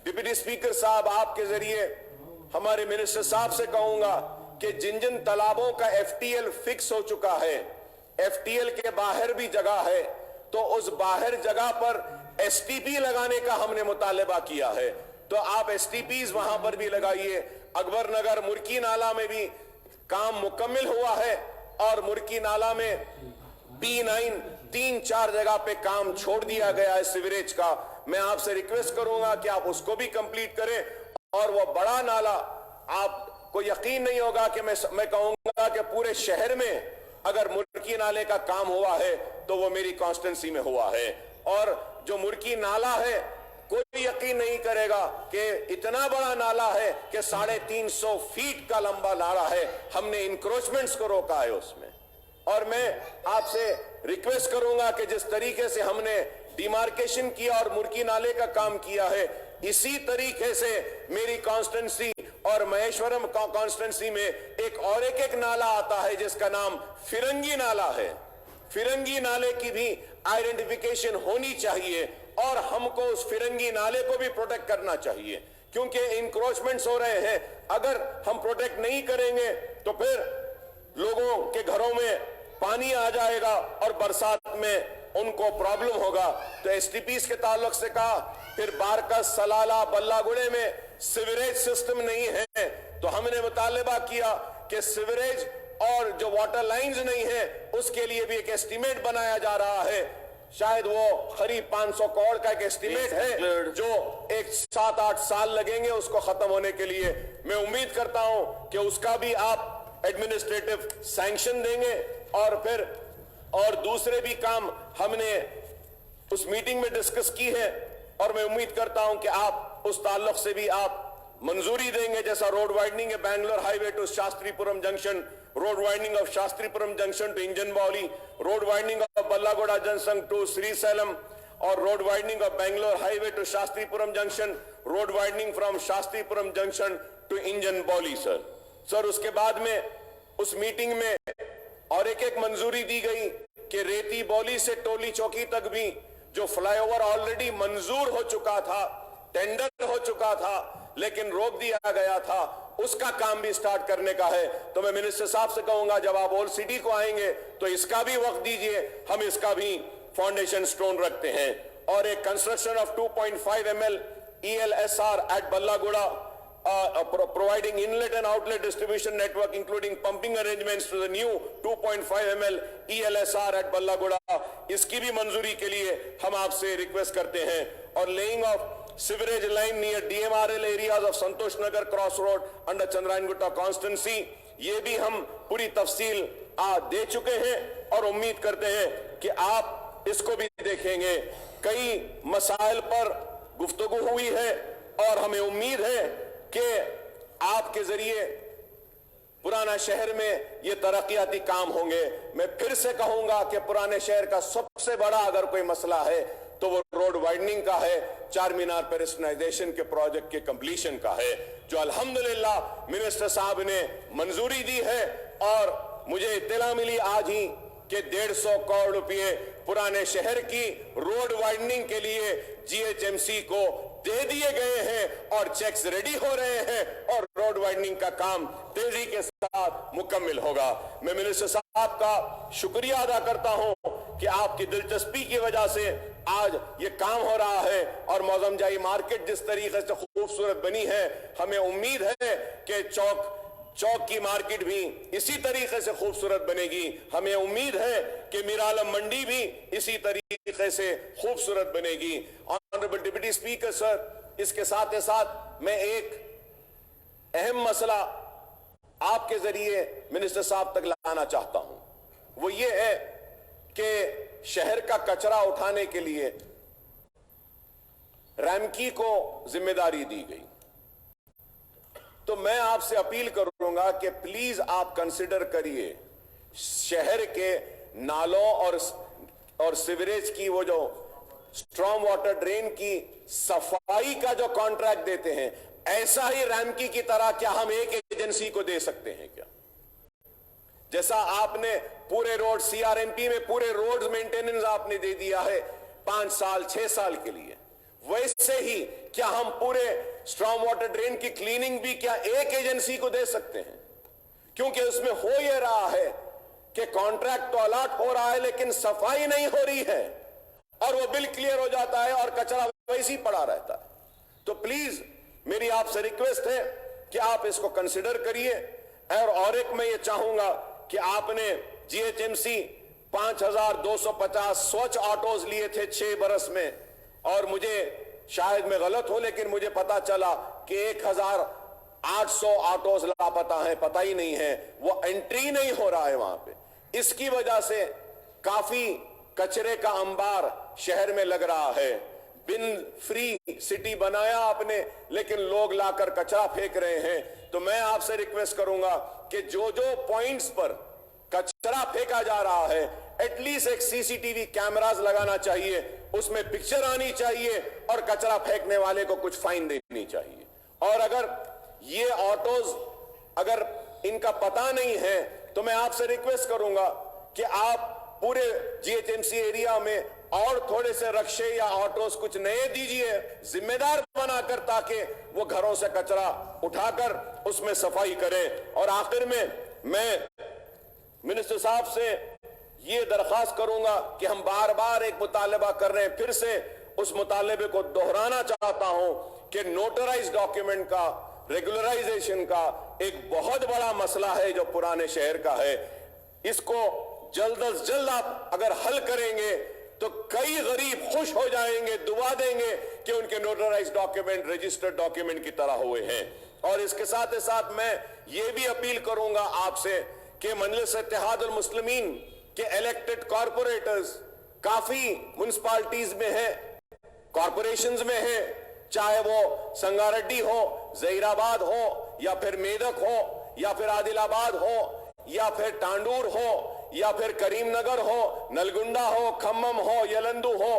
डिप्टी स्पीकर साहब आपके जरिए हमारे मिनिस्टर साहब से कहूंगा कि जिन जिन तालाबों का FTL फिक्स हो चुका है, FTL के बाहर भी जगह है, तो उस बाहर जगह पर STP लगाने का हमने मुतालबा किया है। तो आप STPs वहां पर भी लगाइए। अकबर नगर मुर्की नाला में भी काम मुकम्मल हुआ है और मुर्की नाला में P9 3-4 जगह पे काम छोड़ दिया गया है सीवरेज का। मैं आपसे रिक्वेस्ट करूंगा कि आप उसको भी कंप्लीट करें। और वो बड़ा नाला, आपको यकीन नहीं होगा कि मैं कहूंगा कि पूरे शहर में अगर मुर्की नाले का काम हुआ है तो वो मेरी कॉन्स्टिट्यूंसी में हुआ है। और जो मुर्की नाला है, कोई यकीन नहीं करेगा कि इतना बड़ा नाला है कि 350 फीट का लंबा नाला है। हमने इंक्रोचमेंट्स को रोका है उसमें। और मैं आपसे रिक्वेस्ट करूंगा कि जिस तरीके से हमने डिमार्केशन किया और मुर्की नाले का काम किया है, इसी तरीके से मेरी कॉन्स्टिट्यूंसी और महेश्वरम कॉन्स्टिट्यूंसी में एक नाला आता है जिसका नाम फिरंगी नाला है। फिरंगी नाले की भी आइडेंटिफिकेशन होनी चाहिए और हमको उस फिरंगी नाले को भी प्रोटेक्ट करना चाहिए, क्योंकि इंक्रोचमेंट्स हो रहे हैं। अगर हम प्रोटेक्ट नहीं करेंगे तो फिर लोगों के घरों में पानी आ जाएगा और बरसात में उनको प्रॉब्लम होगा। तो STPs के ताल्लुक से कहा, फिर बारकस, सलाला, बल्लागुड़े में सीवरेज सिस्टम नहीं है, तो हमने मुतालबा किया कि सीवरेज और जो वाटर लाइंस नहीं है उसके लिए भी एक एस्टीमेट बनाया जा रहा है। शायद वो करीब 500 करोड़ का एक एस्टीमेट है जो 7-8 साल लगेंगे उसको खत्म होने के लिए। मैं उम्मीद करता हूं कि उसका भी आप एडमिनिस्ट्रेटिव सैंक्शन देंगे। और दूसरे भी काम हमने उस मीटिंग में डिस्कस की है और मैं उम्मीद करता हूं कि आप उस ताल्लुक से भी आप मंजूरी देंगे। जैसा रोड वाइडनिंग है, Bangalore highway to Shastripuram junction, road widening of Shastripuram junction to Engine Bowli, road widening of Ballaguda junction to Srisailam, और road widening of Bangalore highway to Shastripuram junction, road widening from Shastripuram junction to Engine Bowli. Sir उसके बाद में उस मीटिंग में और एक मंजूरी दी गई कि रेती बॉली से टोली चौकी तक भी जो फ्लाईओवर ऑलरेडी मंजूर हो चुका था, टेंडर हो चुका था, लेकिन रोक दिया गया था, उसका काम भी स्टार्ट करने का है। तो मैं मिनिस्टर साहब से कहूंगा जब आप ओल्ड सिटी को आएंगे तो इसका भी वक्त दीजिए, हम इसका भी फाउंडेशन स्टोन रखते हैं। और एक construction of 2.5 ml ELSR at Ballaguda, providing inlet and outlet distribution network including pumping arrangements to the new 2.5 ml ELSR at Ballaguda, इसकी भी मंजूरी के लिए हम आपसे रिक्वेस्ट करते हैं। और laying of sewerage line near DMRL areas of Santosh Nagar cross road under Chandrayangutta constituency, ये भी हम पूरी तफसील दे चुके हैं और उम्मीद करते हैं कि आप इसको भी देखेंगे। कई मसाइल पर गुफ्तगू हुई है और हमें उम्मीद है कि आपके जरिए पुराना शहर में ये तरक्याती काम होंगे। मैं फिर से कहूंगा कि पुराने शहर का सबसे बड़ा अगर कोई मसला है तो वो रोड वाइडनिंग का है, चार मीनार पेरिस्टनाइजेशन के प्रोजेक्ट के कंप्लीशन का है, जो अल्हम्दुलिल्लाह मिनिस्टर साहब ने मंजूरी दी है। और मुझे इत्तला मिली आज ही कि 150 करोड़ रुपए पुराने शहर की रोड वाइडनिंग के लिए GHMC को दे दिए गए हैं और चेक्स रेडी हो रहे हैं और रोड वाइडनिंग का काम तेजी के साथ मुकम्मल होगा। मैं मिनिस्टर साहब का शुक्रिया अदा करता हूं कि आपकी दिलचस्पी की वजह से आज ये काम हो रहा है और मौजमजाई मार्केट जिस तरीके से खूबसूरत बनी है, हमें उम्मीद है कि चौक की मार्केट भी इसी तरीके से खूबसूरत बनेगी। हमें उम्मीद है कि मीरालम मंडी भी इसी तरीके से खूबसूरत बनेगी। ऑनरेबल डिप्टी स्पीकर सर, इसके साथ ही साथ मैं एक अहम मसला آپ کے ذریعے منسٹر صاحب تک لانا چاہتا ہوں وہ یہ ہے کہ شہر کا کچرا اٹھانے کے لیے ریمکی کو ذمہ داری دی گئی. تو میں آپ سے اپیل کروں گا کہ پلیز آپ کنسیڈر کریے شہر کے نالوں اور سیوریج کی وہ جو اسٹرام واٹر ڈرین کی صفائی کا جو کانٹریکٹ دیتے ہیں ایسا ہی ریمکی کی طرح کیا ہم ایک ایجنسی کو دے سکتے ہیں کیا؟ جیسا آپ نے پورے road C R M P میں پورے روڈ مینٹیننس آپ نے دے دیا ہے 5 سال 6 سال کے لیے، ویسے ہی کیا ہم پورے اسٹرام واٹر ڈرین کی کلیننگ بھی کیا ایک ایجنسی کو دے سکتے ہیں؟ کیونکہ اس میں ہو یہ رہا ہے کہ کانٹریکٹ تو الاٹ ہو رہا ہے لیکن صفائی نہیں ہو رہی ہے اور وہ بل کلیئر ہو جاتا ہے اور کچرا ویسے ہی پڑا رہتا ہے. تو پلیز میری آپ سے ریکویسٹ ہے کہ آپ اس کو کنسیڈر کریے. اور ایک میں یہ چاہوں گا کہ آپ نے جی ایچ ایم سی 5250 سوچھ آٹوز لیے تھے 6 برس میں، اور مجھے شاید میں غلط ہوں لیکن مجھے پتا چلا کہ 1800 آٹوز لاپتہ ہیں، پتہ ہی نہیں ہے، وہ انٹری نہیں ہو رہا ہے وہاں پہ. اس کی وجہ سے کافی کچرے کا انبار شہر میں لگ رہا ہے. بن فری سٹی بنایا آپ نے لیکن لوگ لا کر کچرا پھینک رہے ہیں. تو میں آپ سے ریکویسٹ کروں گا کہ جو پوائنٹس پر کچرا پھینکا جا رہا ہے ایٹ لیسٹ ایک سی سی ٹی وی کیمراز لگانا چاہیے، اس میں پکچر آنی چاہیے اور کچرا پھینکنے والے کو کچھ فائن دینی چاہیے. اور اگر یہ آٹوز اگر ان کا پتہ نہیں ہے تو میں آپ سے ریکویسٹ کروں گا کہ آپ پورے G H M C area میں اور تھوڑے سے رکشے یا آٹوز کچھ نئے دیجئے ذمہ دار بنا کر، تاکہ وہ گھروں سے کچرا اٹھا کر اس میں صفائی کریں. اور آخر میں منسٹر صاحب سے یہ درخواست کروں گا کہ ہم بار بار ایک مطالبہ کر رہے ہیں، پھر سے اس مطالبے کو دہرانا چاہتا ہوں کہ نوٹرائز ڈاکیومنٹ کا ریگولرائزیشن کا ایک بہت بڑا مسئلہ ہے جو پرانے شہر کا ہے. اس کو جلد از جلد آپ اگر حل کریں گے تو کئی غریب خوش ہو جائیں گے، دعا دیں گے کہ ان کے نوٹرائز ڈاکیومنٹ رجسٹرڈ ڈاکیومنٹ کی طرح ہوئے ہیں. اور اس کے ساتھ میں یہ بھی اپیل کروں گا آپ سے کہ مجلس اتحاد المسلمین کے الیکٹڈ کارپوریٹرز کافی منسپالٹیز میں ہیں، کارپوریشنز میں ہیں، چاہے وہ سنگاریڈی ہو، زہیر آباد ہو، یا پھر میدک ہو، یا پھر عادل آباد ہو، یا پھر ٹانڈور ہو، یا پھر کریم نگر ہو، نلگنڈا ہو، کھمم ہو، یلندو ہو،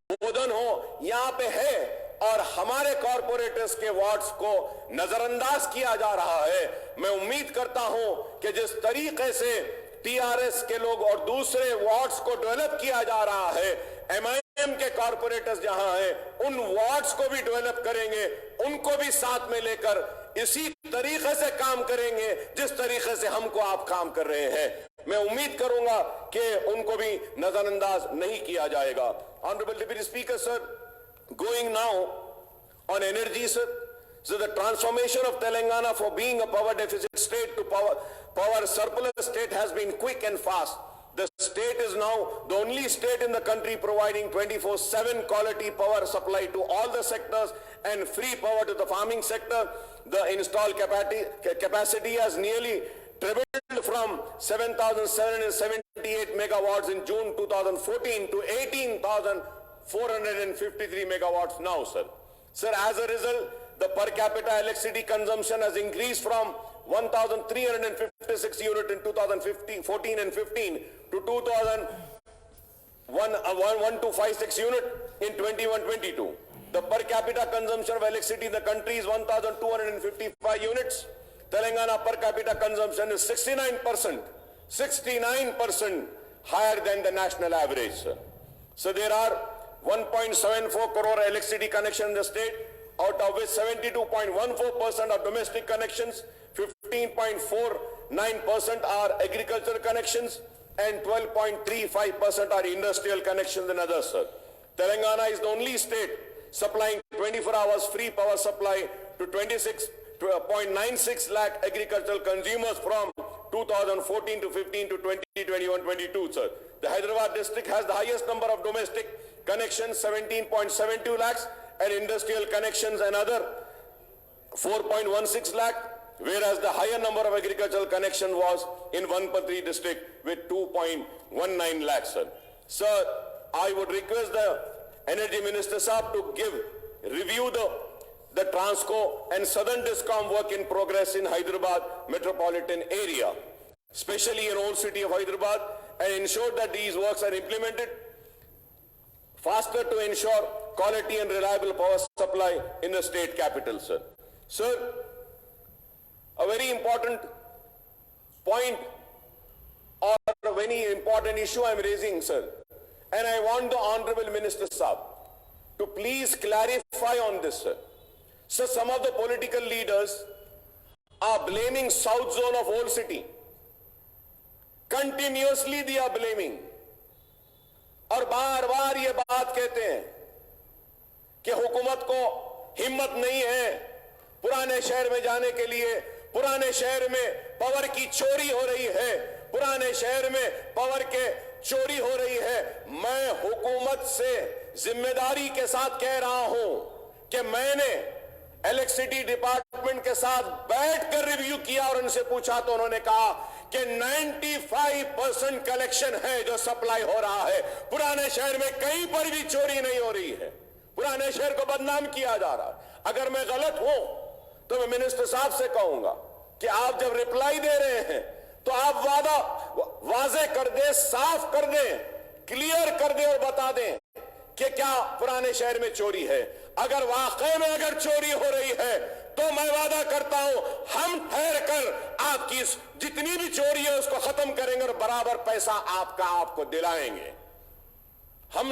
بودن ہو، یہاں پہ ہے. اور ہمارے کارپوریٹرز کے وارڈز کو نظر انداز کیا جا رہا ہے. میں امید کرتا ہوں کہ جس طریقے سے ٹی آر ایس کے لوگ اور دوسرے وارڈز کو ڈیولپ کیا جا رہا ہے، ایم آئی ایم کے کارپوریٹرز جہاں ہیں ان وارڈز کو بھی ڈیولپ کریں گے، ان کو بھی ساتھ میں لے کر اسی طریقے سے کام کریں گے جس طریقے سے ہم کو آپ کام کر رہے ہیں. میں امید کروں گا کہ ان کو بھی نظر انداز نہیں کیا جائے گا. Honorable Deputy Speaker, sir, going now on energy, sir, so the transformation of Telangana for being a power deficit state to power surplus state has been quick and fast. The state is now the only state in the country providing 24/7 quality power supply to all the sectors and free power to the farming sector. The installed capacity has nearly tripled from 7,778 megawatts in June 2014 to 18,453 megawatts now, sir. Sir, as a result, the per capita electricity consumption has increased from 1,356 unit in 2014 and 15 to 2,1256 unit in 21-22. The per capita consumption of electricity in the country is 1,255 units. Telangana per capita consumption is 69% higher than the national average, sir. So there are 1.74 crore electricity connections in the state, out of which 72.14% are domestic connections, 15.49% are agricultural connections, and 12.35% are industrial connections and others, sir. Telangana is the only state supplying 24 hours free power supply to 26.96 lakh agricultural consumers from 2014 to 15 to 2021-22, sir. The Hyderabad district has the highest number of domestic connections, 17.72 lakhs, and industrial connections another 4.16 lakh. whereas the higher number of agricultural connection was in Vanpatri district with 2.19 lakhs, sir. Sir, I would request the Energy Minister Saab to review the Transco and Southern Discom work in progress in Hyderabad metropolitan area, especially in old city of Hyderabad, and ensure that these works are implemented faster to ensure quality and reliable power supply in the state capital, sir. Sir, a very important point or a very important issue I am raising, sir, and I want the Honorable Minister Saab to please clarify on this, sir. So some of the political leaders are blaming South Zone of Old City. Continuously they are blaming. और बार बार ये बात कहते हैं कि हुकूमत को हिम्मत नहीं है पुराने शहर में जाने के लिए, पुराने शहर में पावर की चोरी हो रही है, पुराने शहर में पावर के चोरी हो रही है। मैं हुकूमत से जिम्मेदारी के साथ कह रहा हूं कि मैंने इलेक्ट्रिसिटी डिपार्टमेंट के साथ बैठकर रिव्यू किया और उनसे पूछा तो उन्होंने कहा कि 95% कलेक्शन है जो सप्लाई हो रहा है, पुराने शहर में कहीं पर भी चोरी नहीं हो रही है, पुराने शहर को बदनाम किया जा रहा है। अगर मैं गलत हूं तो मैं मिनिस्टर साहब से कहूंगा कि आप जब रिप्लाई दे रहे हैं तो आप वाजे कर दें, साफ कर दें, क्लियर कर दें और बता दें कि क्या पुराने शहर में चोरी है। अगर वाकई में अगर चोरी हो रही है तो मैं वादा करता हूं हम ठहर कर आपकी जितनी भी चोरी है उसको खत्म करेंगे और बराबर पैसा आपको दिलाएंगे। हम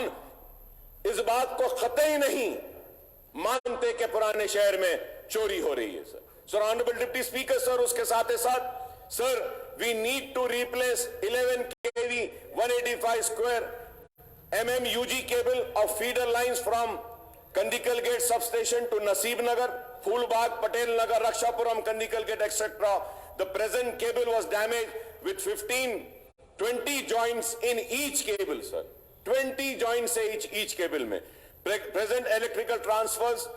इस बात को कतई नहीं मानते कि पुराने शहर में चोरी हो रही है, sir. Sir, honourable deputy speaker sir, उसके साथ ही साथ sir, we need to replace 11 kV 185 square mm UG cable of feeder lines from Kandikal Gate substation to Naseeb Nagar, Phoolbagh, Patel Nagar, Rakshapuram, Kandikal Gate, etc. The present cable was damaged with 20 joints in each cable, sir. 20 joints each cable mein. Present electrical transformers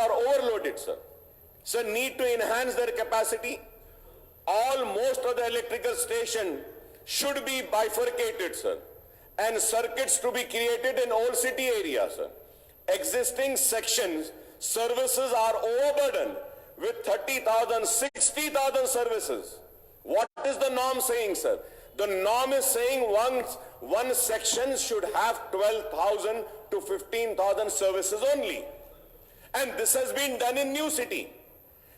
are overloaded, sir. Sir, need to enhance their capacity. Most of the electrical station should be bifurcated, sir, and circuits to be created in old city area, sir. Existing sections services are overburdened with 30,000, 60,000 services. What is the norm saying, sir? The norm is saying one section should have 12,000 to 15,000 services only. And this has been done in new city.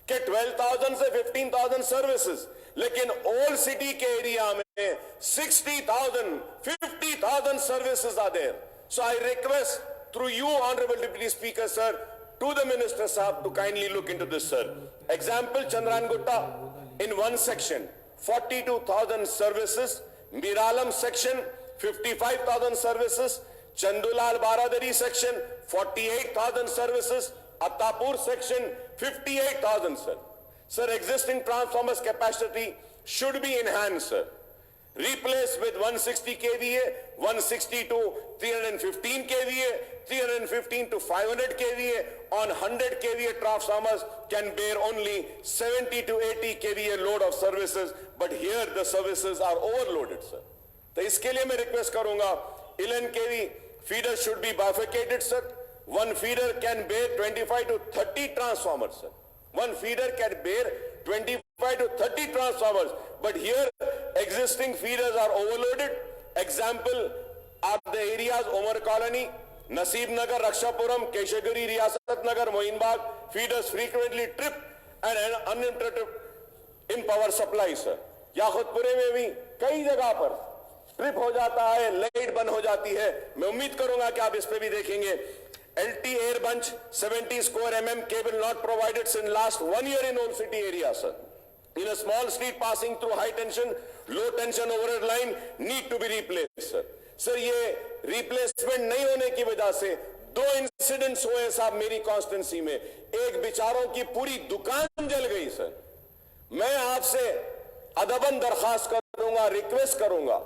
के 12,000 से 15,000 services, लेकिन old city के area में 60,000, 50,000 services are there. So I request through you, Honorable Deputy Speaker, sir, to the Minister Sahab to kindly look into this, sir. Example, Chandrangutta, in one section, 42,000 services. Miralam section, 55,000 services. Chandulal Baradari section, 48,000 services. Attapur section, 58,000, sir. Sir, existing transformers capacity should be enhanced, sir. Replace with 160 kVA, 160 to 315 kVA, 315 to 500 kVA. On 100 kVA transformers can bear only 70 to 80 kVA load of services, but here the services are overloaded, sir. तो इसके लिए मैं request करूंगा, 11 kV feeder should be bifurcated, sir. One feeder can bear 25 to 30 transformers, sir. One feeder can bear 25 to 30 transformers, but here existing feeders are overloaded. Example are the areas Omar Colony, Naseeb Nagar, Rakshapuram, Keshagiri, Riyasat Nagar, Mohinbag. Feeders frequently trip and uninterrupted in power supply, sir. याखुदपुरे में भी कई जगह पर trip हो जाता है, light बंद हो जाती है. मैं उम्मीद करूंगा कि आप इस पे भी देखेंगे. LT air bunch 70 square mm cable not provided since last 1 year in old city area, sir. In a small street passing through high tension, low tension overhead line need to be replaced, sir. Sir, ये replacement नहीं होने की वजह से 2 incidents हुए साहब मेरी constituency में. एक बेचारों की पूरी दुकान जल गई, सर. मैं आपसे अदबन दरखास्त करूंगा, रिक्वेस्ट करूंगा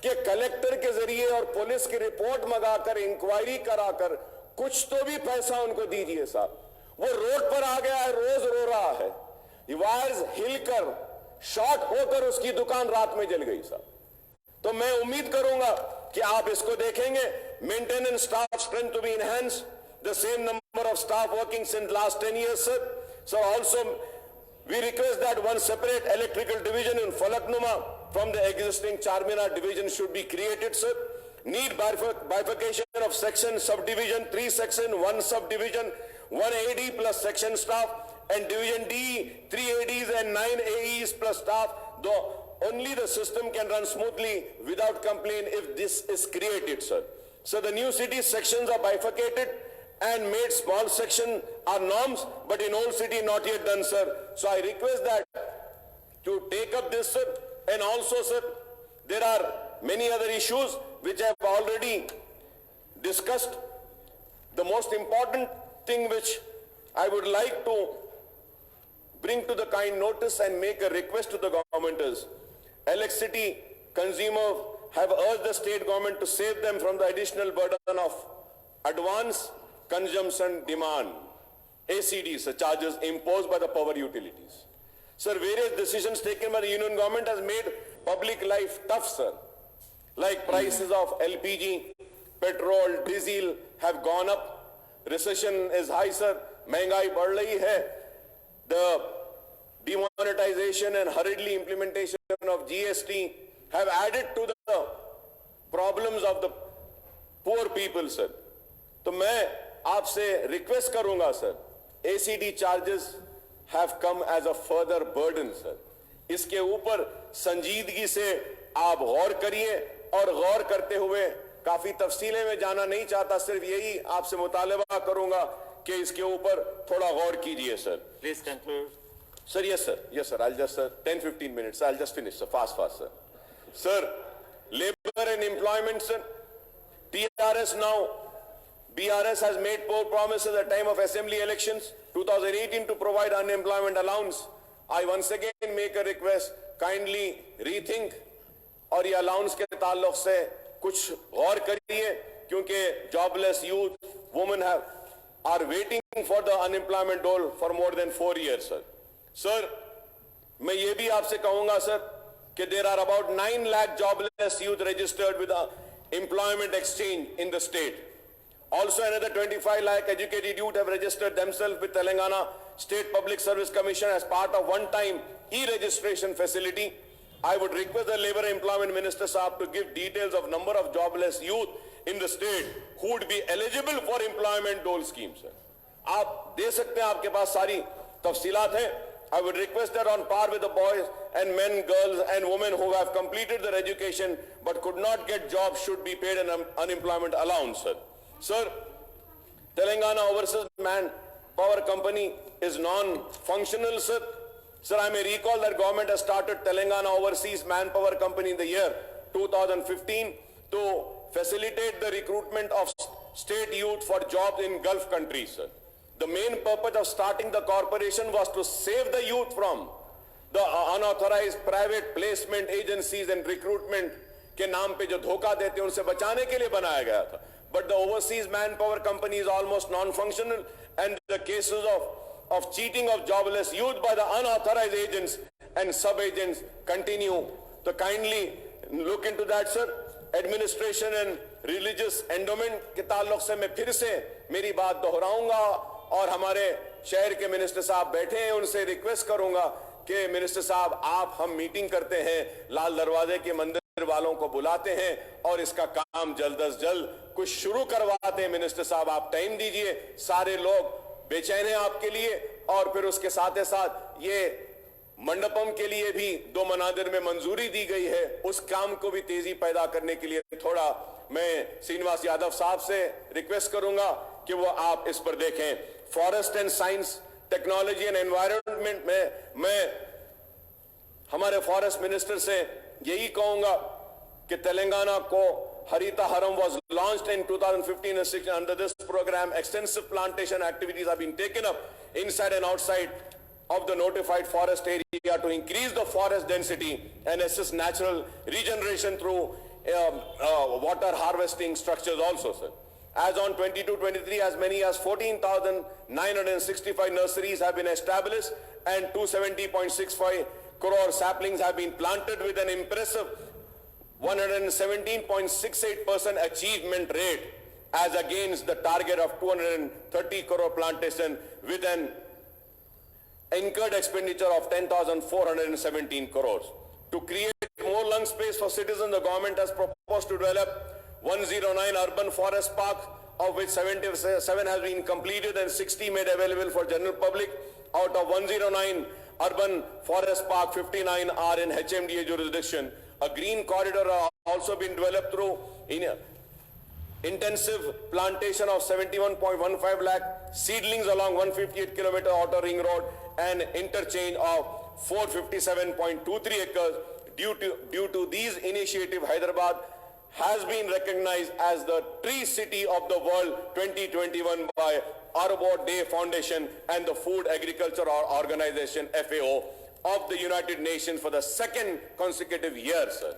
कि कलेक्टर के जरिए और पुलिस की रिपोर्ट मंगाकर इंक्वायरी कराकर कुछ तो भी पैसा उनको दीजिए साहब. वो रोड पर आ गया है, रोज रो रहा है. वायर्स हिलकर शॉर्ट होकर उसकी दुकान रात में जल गई साहब। तो मैं उम्मीद करूंगा कि आप इसको देखेंगे। Maintenance staff strength to be enhance, the same number of staff working since last 10 years sir. So also we request that one separate electrical division in Falaknuma from the existing Charminar division should be created sir. Need bifurcation of section subdivision, 3 section, 1 subdivision, 1 AD plus section staff, and division D 3 ADs and 9 AEs plus staff. Though only the system can run smoothly without complaint if this is created sir. So the new city sections are bifurcated and made small section are norms, but in old city not yet done sir. So I request that to take up this sir. And also sir, there are many other issues which I have already discussed. The most important thing which I would like to bring to the kind notice and make a request to the government is, electricity consumers have urged the state government to save them from the additional burden of advance consumption demand, ACDs, the charges imposed by the power utilities. Sir, various decisions taken by the union government has made public life tough, sir. Like prices of LPG, petrol, diesel have gone up. Recession is high, sir. Mehengai बढ़ रही है. The demonetization and hurriedly implementation of GST have added to the problems of the poor people, sir. तो मैं आपसे request करूंगा sir, ACD charges have come as a further burden, sir. इसके ऊपर संजीदगी से आप गौर करिए और गौर करते हुए काफी तफसीलें में जाना नहीं चाहता, सिर्फ यही आपसे मुतालबा करूंगा कि इसके ऊपर थोड़ा गौर कीजिए sir. Please conclude. Sir, yes sir, I'll just 10-15 minutes, I'll just finish sir, fast sir. Sir, labor and employment sir, TRS now, BRS has made poor promises at the time of assembly elections 2018 to provide unemployment allowance. I once again make a request, kindly rethink और ये allowance के ताल्लुक से कुछ गौर करिए, क्योंकि jobless youth, women are waiting for the unemployment dole for more than 4 years, sir. Sir, मैं ये भी आपसे कहूँगा sir कि there are about 9 lakh jobless youth registered with the employment exchange in the state. Also another 25 lakh educated youth have registered themselves with Telangana State Public Service Commission as part of one-time e-registration facility. I would request the Labour and Employment Minister Saab to give details of number of jobless youth in the state who would be eligible for employment dole scheme, sir. आप दे सकते हैं, आपके पास सारी तफसीलात हैं. I would request that on par with the boys and men, girls and women who have completed their education but could not get jobs should be paid an unemployment allowance, sir. Sir, Telangana Overseas Manpower Company is non-functional, sir. Sir, I may recall that government has started Telangana Overseas Manpower Company in the year 2015 to facilitate the recruitment of state youth for jobs in Gulf countries, sir. The main purpose of starting the corporation was to save the youth from the unauthorized private placement agencies and recruitment के नाम पे जो धोखा देते हैं उनसे बचाने के लिए बनाया गया था. But the overseas manpower company is almost non-functional, and the cases of cheating of jobless youth by the unauthorized agents and sub-agents continue. So kindly look into that, sir. Administration and religious endowment के ताल्लुक से मैं फिर से मेरी बात दोहराऊंगा और हमारे शहर के मिनिस्टर साहब बैठे हैं, उनसे रिक्वेस्ट करूंगा कि मिनिस्टर साहब आप हम मीटिंग करते हैं, लाल दरवाजे के मंदिर वालों को बुलाते हैं और इसका काम जल्द अज जल्द कुछ शुरू करवाते हैं. मिनिस्टर साहब आप टाइम दीजिए, सारे लोग बेचैन हैं आपके लिए. और फिर उसके साथ ही साथ ये मंडपम के लिए भी 2 मनादिर में मंजूरी दी गई है, उस काम को भी तेजी पैदा करने के लिए थोड़ा मैं श्रीनिवास यादव साहब से रिक्वेस्ट करूंगा कि वो आप इस पर देखें. Forest and science technology and environment में मैं हमारे फॉरेस्ट मिनिस्टर से यही कहूंगा कि तेलंगाना को Harita Haram was launched in 2015 and 16. Under this program, extensive plantation activities have been taken up inside and outside of the notified forest area to increase the forest density and assist natural regeneration through water harvesting structures also, sir. As on 22-23, as many as 14,965 nurseries have been established and 270.65 crore saplings have been planted with an impressive 117.68% achievement rate as against the target of 230 crore plantation with an incurred expenditure of 10,417 crores. To create more lung space for citizens, the government has proposed to develop 109 urban forest parks, of which 77 has been completed and 60 made available for general public. Out of 109 urban forest park, 59 are in HMDA jurisdiction. A green corridor has also been developed through intensive plantation of 71.15 lakh seedlings along 158-kilometer outer ring road and interchange of 457.23 acres. Due to these initiatives, Hyderabad has been recognized as the Tree City of the World 2021 by Arbor Day Foundation and the Food Agriculture Organization FAO of the United Nations for the second consecutive year, sir.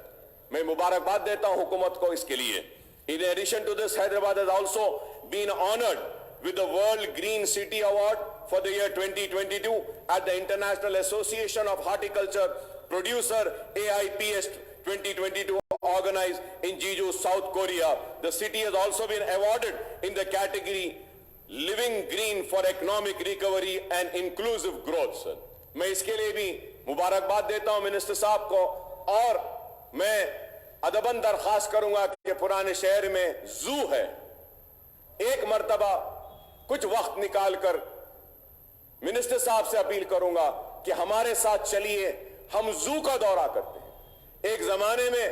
मैं मुबारकबाद देता हूं हुकूमत को इसके लिए. In addition to this, Hyderabad has also been honored with the World Green City Award for the year 2022 at the International Association of Horticulture Producer AIPS 2022 organized in Jeju, South Korea. The city has also been awarded in the category Living Green for Economic Recovery and Inclusive Growth, sir. मैं इसके लिए भी मुबारकबाद देता हूं minister साहब को और मैं अदबन दरखास्त करूंगा कि पुराने शहर में जू है, एक मर्तबा कुछ वक्त निकालकर मिनिस्टर साहब से अपील करूंगा कि हमारे साथ चलिए, हम जू का दौरा करते हैं. एक जमाने में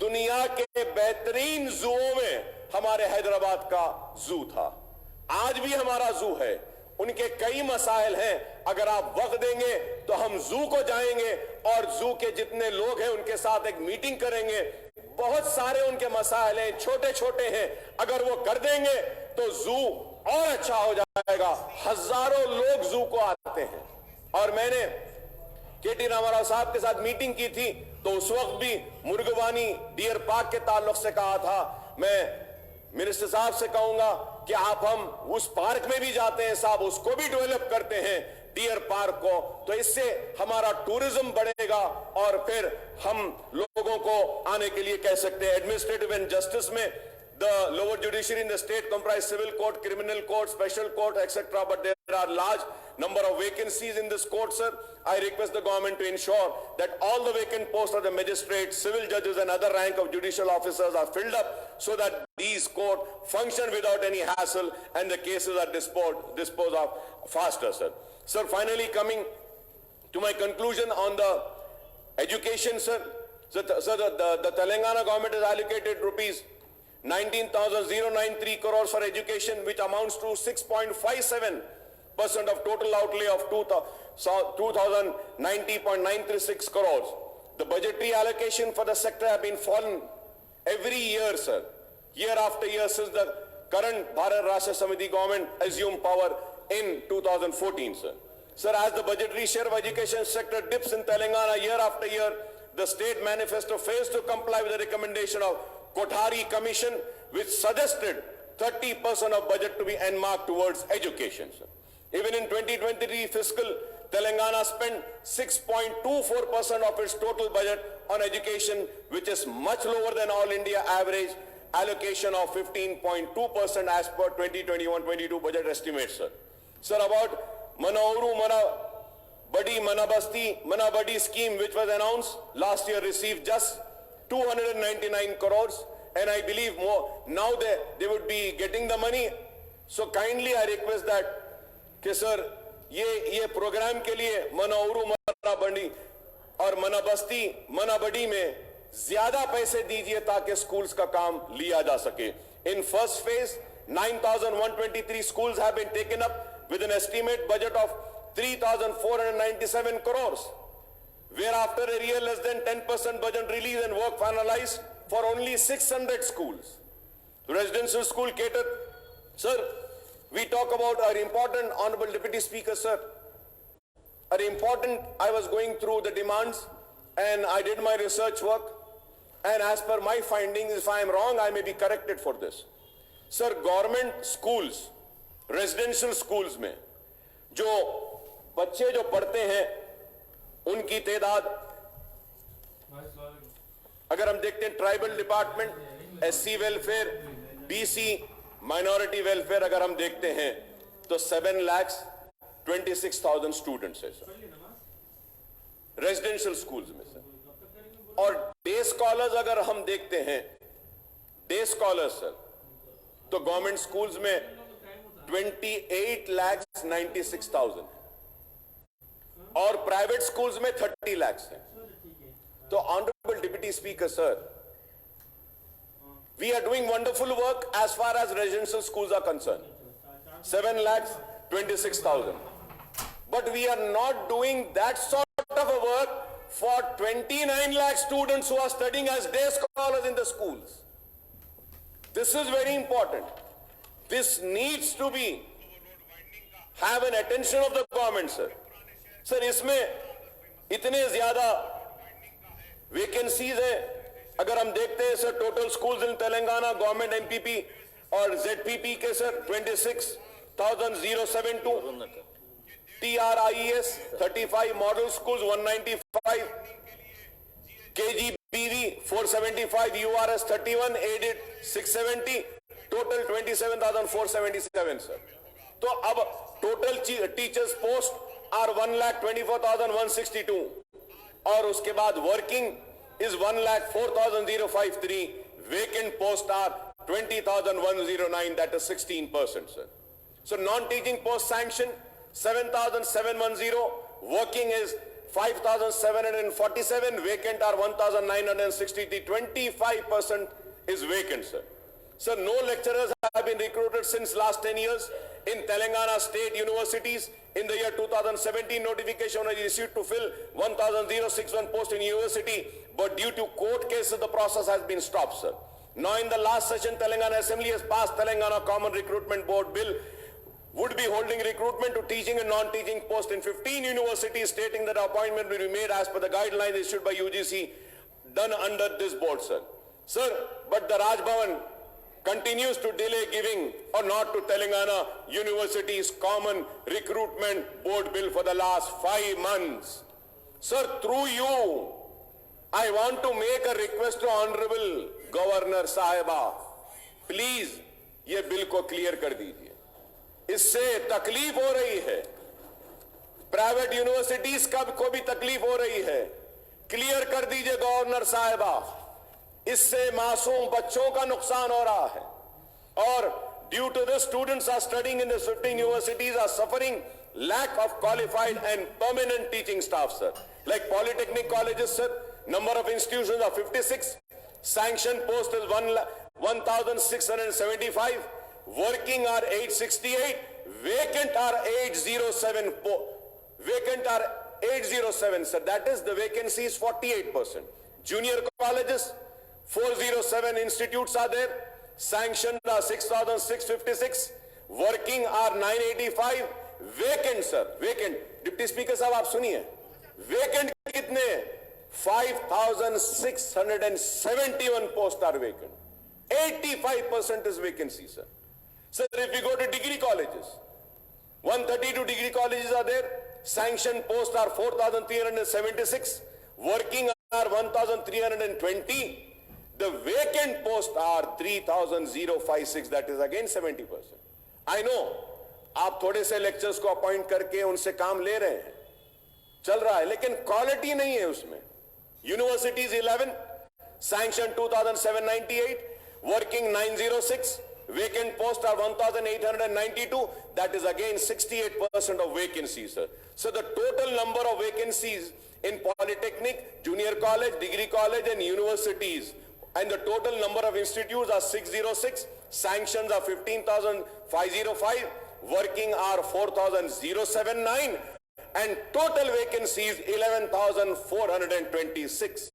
दुनिया के बेहतरीन जूओं में हमारे हैदराबाद का जू था. आज भी हमारा जू है. उनके कई मसाइल हैं. अगर आप वक्त देंगे तो हम जू को जाएंगे और जू के जितने लोग हैं उनके साथ एक मीटिंग करेंगे. बहुत सारे उनके मसाइल हैं, छोटे छोटे हैं. अगर वो कर देंगे तो जू और अच्छा हो जाएगा. हजारों लोग जू को आते हैं. और मैंने केटी रामाराव साहब के साथ मीटिंग की थी तो उस वक्त भी मुर्गवानी डियर पार्क के ताल्लुक से कहा था. मैं मिनिस्टर साहब से कहूंगा कि आप हम उस पार्क में भी जाते हैं साहब, उसको भी डेवलप करते हैं डियर पार्क को, तो इससे हमारा टूरिज्म बढ़ेगा और फिर हम लोगों को आने के लिए कह सकते हैं. एडमिनिस्ट्रेटिव एंड जस्टिस में the lower judiciary in the state comprise civil court, criminal court, special court, etc. But there are large number of vacancies in this court, sir. I request the government to ensure that all the vacant posts of the magistrates, civil judges and other rank of judicial officers are filled up so that these courts function without any hassle and the cases are disposed of faster, sir. Sir, finally coming to my conclusion on the education, sir. So the Telangana government has allocated rupees 19,093 crores for education, which amounts to 6.57% of total outlay of 2,090.936 crores. The budgetary allocation for the sector have been fallen every year, sir, year after year since the current Bharat Rashtra Samiti government assumed power in 2014, sir. Sir, as the budgetary share of education sector dips in Telangana year after year, the state manifesto fails to comply with the recommendation of Kothari Commission, which suggested 30% of budget to be earmarked towards education, sir. Even in 2023 fiscal, Telangana spent 6.24% of its total budget on education, which is much lower than all India average allocation of 15.2% as per 2021-22 budget estimates, sir. Sir, about Manauru, Manabadi scheme, which was announced last year, received just 299 crores, and I believe more now they would be getting the money. So kindly I request that कि sir ये programme के लिए मनाउरू, मनाबडी और मनाबडी में ज्यादा पैसे दीजिए ताकि स्कूल्स का काम लिया जा सके. In first phase, 9,123 schools have been taken up with an estimate budget of 3,497 crores. Whereafter a year less than 10% budget release and work finalized for only 600 schools. Residential school catered. Sir, we talk about our important, Honorable Deputy Speaker, sir. Our important, I was going through the demands and I did my research work, and as per my findings, if I am wrong, I may be corrected for this. Sir, government schools, residential schools में जो बच्चे जो पढ़ते हैं उनकी तादाद, अगर हम देखते हैं tribal department, SC welfare, BC minority welfare, अगर हम देखते हैं तो 7,26,000 स्टूडेंट्स है सर रेजिडेंशियल स्कूल्स में सर। और डे स्कॉलर्स अगर हम देखते हैं, डे स्कॉलर्स सर, तो गवर्नमेंट स्कूल्स में 28,96,000 और प्राइवेट स्कूल्स में 30 लाख है। तो honourable deputy speaker sir, we are doing wonderful work as far as residential schools are concerned, 7,26,000, but we are not doing that sort of a work for 29 lakh students who are studying as day scholars in the schools. This is very important. This needs to be have an attention of the government sir. Sir, इसमें इतने ज्यादा vacancies है, अगर हम देखते हैं sir total schools in Telangana government MPP और ZPP के sir 26,072, TRIES 35, model schools 195, KGBV 475, URS 31, aided 670, total 27,477 sir. तो अब टोटल टीचर्स पोस्ट आर 1,24,162 और उसके बाद working is 1,04,053. Vacant posts are 20,109. That is 16%, sir. So non-teaching post sanction 7,710. Working is 5,747. Vacant are 1,963. 25% is vacant, sir. Sir, no lecturers have been recruited since last 10 years in Telangana state universities. In the year 2017, notification was issued to fill 1,061 posts in university, but due to court cases, the process has been stopped, sir. Now, in the last session, Telangana Assembly has passed Telangana Common Recruitment Board Bill, would be holding recruitment to teaching and non-teaching posts in 15 universities, stating that appointment will be made as per the guidelines issued by UGC, done under this board, sir. Sir, but the Raj Bhavan continues to delay giving or not to Telangana University's Common Recruitment Board Bill for the last 5 months. Sir, through you, I want to make a request to Honorable Governor Sahiba. Please, ये bill को clear कर दीजिए। इससे तकलीफ हो रही है, private universities को भी तकलीफ हो रही है। क्लियर कर दीजिए गवर्नर साहिबा, इससे मासूम बच्चों का नुकसान हो रहा है। और due to this students are studying in the 15 universities are suffering lack of qualified and permanent teaching staff, sir. Like polytechnic colleges, sir, number of institutions are 56, sanctioned post is 1,675, working are 868, vacant are 807, vacant are 807, sir. That is, the vacancy is 48%. Junior colleges, 407 institutes are there, sanctioned are 6,656, working are 985, vacant, sir, vacant. Deputy Speaker साहब आप सुनिए, vacant कितने? 5,671 posts are vacant. 85% is vacancy, sir. Sir, if we go to degree colleges, 132 degree colleges are there. Sanctioned posts are 4,376. Working are 1,320. The vacant posts are 3,056. That is again 70%. I know, आप थोड़े से lectures को appoint करके उनसे काम ले रहे हैं, चल रहा है, लेकिन क्वालिटी नहीं है उसमें। Universities 11, sanction 2,798, working 906, vacant posts are 1,892. That is again 68% of vacancies, sir. So the total number of vacancies in polytechnic, junior college, degree college, and universities, and the total number of institutes are 606. Sanctions are 15,505. Working are 4,079, and total vacancies 11,426.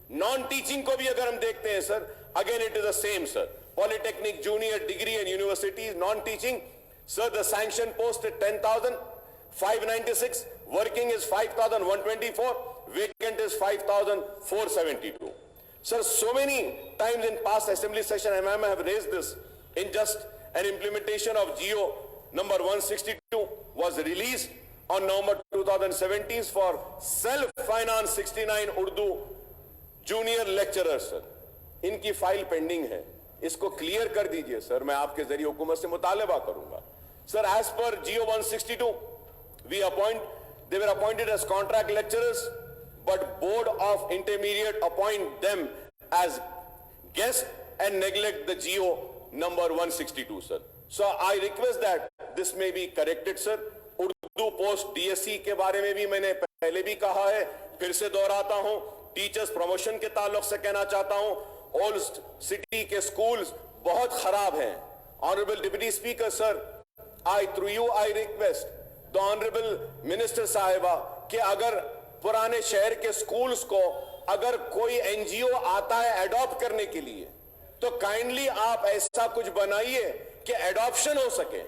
Non-teaching को भी अगर हम देखते हैं sir, again it is the same, sir. Polytechnic, junior, degree and universities, non-teaching, sir, the sanction post is 10,596, working is 5,124, vacant is 5,472. Sir, so many times in past assembly session, Aimim have raised this. In just an implementation of GO number 162 was released on November 2017 for self-finance 69 Urdu junior lecturers, sir. इनकी file pending है, इसको clear कर दीजिए sir, मैं आपके जरिए हुकूमत से मुतालबा करूंगा. Sir, as per GO 162, they were appointed as contract lecturers, but Board of Intermediate appoint them as guests and neglect the GO number 162, sir. So I request that this may be corrected, sir. Urdu post DSC के बारे में भी मैंने पहले भी कहा है, फिर से दोहराता हूं. टीचर्स प्रमोशन के ताल्लुक से कहना चाहता हूं, ओल्ड सिटी के स्कूल्स बहुत खराब हैं. Honourable deputy speaker sir, through you I request the honourable minister साहिबा कि अगर पुराने शहर के स्कूल्स को अगर कोई NGO आता है एडॉप्ट करने के लिए, तो काइंडली आप ऐसा कुछ बनाइए कि एडॉप्शन हो सके.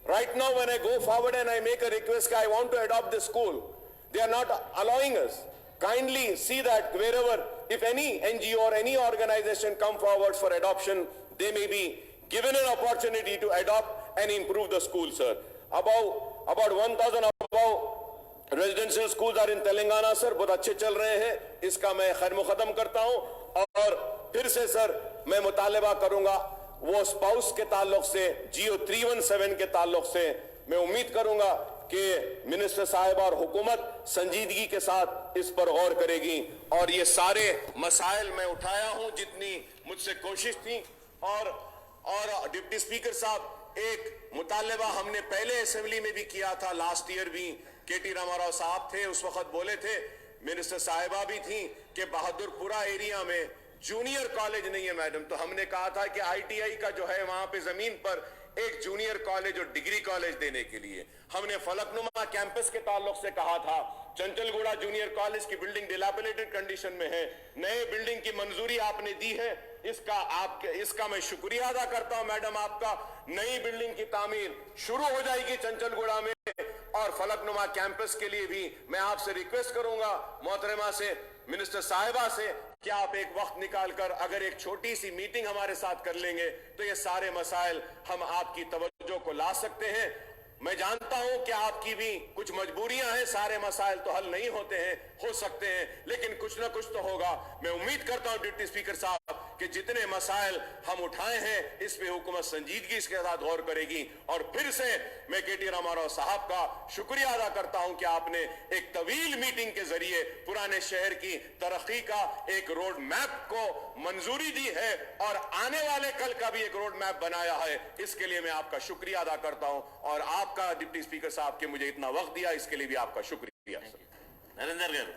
Right now when I go forward and I make a request, I want to adopt this school, they are not allowing us. Kindly see that wherever, if any NGO or any organization come forward for adoption, they may be given an opportunity to adopt and improve the school, sir. About 1,000 above residential schools are in Telangana, sir. बहुत अच्छे चल रहे हैं, इसका मैं खैर मुकदम करता हूं. और फिर से सर मैं मुतालबा करूंगा वो स्पाउस के ताल्लुक से, GO 317 के ताल्लुक से मैं उम्मीद करूंगा कि मिनिस्टर साहिब और हुकूमत संजीदगी के साथ इस पर गौर करेगी. और ये सारे मसाइल मैं उठाया हूं जितनी मुझसे कोशिश थी. और डिप्टी स्पीकर साहब, एक मुतालबा हमने पहले असेंबली में भी किया था, लास्ट ईयर भी KT रामाराव साहब थे, उस वक्त बोले थे, मिनिस्टर साहिबा भी थी कि बहादुरपुरा एरिया में जूनियर कॉलेज नहीं है मैडम. तो हमने कहा था कि ITI का जो है वहां पे जमीन पर एक जूनियर कॉलेज और डिग्री कॉलेज देने के लिए हमने फलकनुमा कैंपस के ताल्लुक से कहा था. चंचलगुड़ा जूनियर कॉलेज की बिल्डिंग डिलैपिडेटेड कंडीशन में है, नए बिल्डिंग की मंजूरी आपने दी है, इसका मैं शुक्रिया अदा करता हूं मैडम. आपका नई बिल्डिंग की तामीर शुरू हो जाएगी चंचलगुड़ा में. और फलकनुमा कैंपस के लिए भी मैं आपसे रिक्वेस्ट करूंगा मोहतरमा से, मिनिस्टर साहिबा से, कि आप एक वक्त निकालकर अगर एक छोटी सी मीटिंग हमारे साथ कर लेंगे तो ये सारे मसाइल हम आपकी तवज्जो को ला सकते हैं. मैं जानता हूं कि आपकी भी कुछ मजबूरियां हैं, सारे मसाइल तो हल नहीं होते हैं, हो सकते हैं, लेकिन कुछ ना कुछ तो होगा. मैं उम्मीद करता हूं डिप्टी स्पीकर साहब कि जितने मसाइल हम उठाए हैं इस पे हुकूमत संजीदगी के साथ गौर करेगी. और फिर से मैं KT रामाराव साहब का शुक्रिया अदा करता हूं कि आपने एक तवील मीटिंग के जरिए पुराने शहर की तरक्की का एक रोड मैप को मंजूरी दी है और आने वाले कल का भी एक रोड मैप बनाया है. इसके लिए मैं आपका शुक्रिया अदा करता हूं और आपका डिप्टी स्पीकर साहब के मुझे इतना वक्त दिया, इसके लिए भी आपका शुक्रिया. नरेंद्र गारू.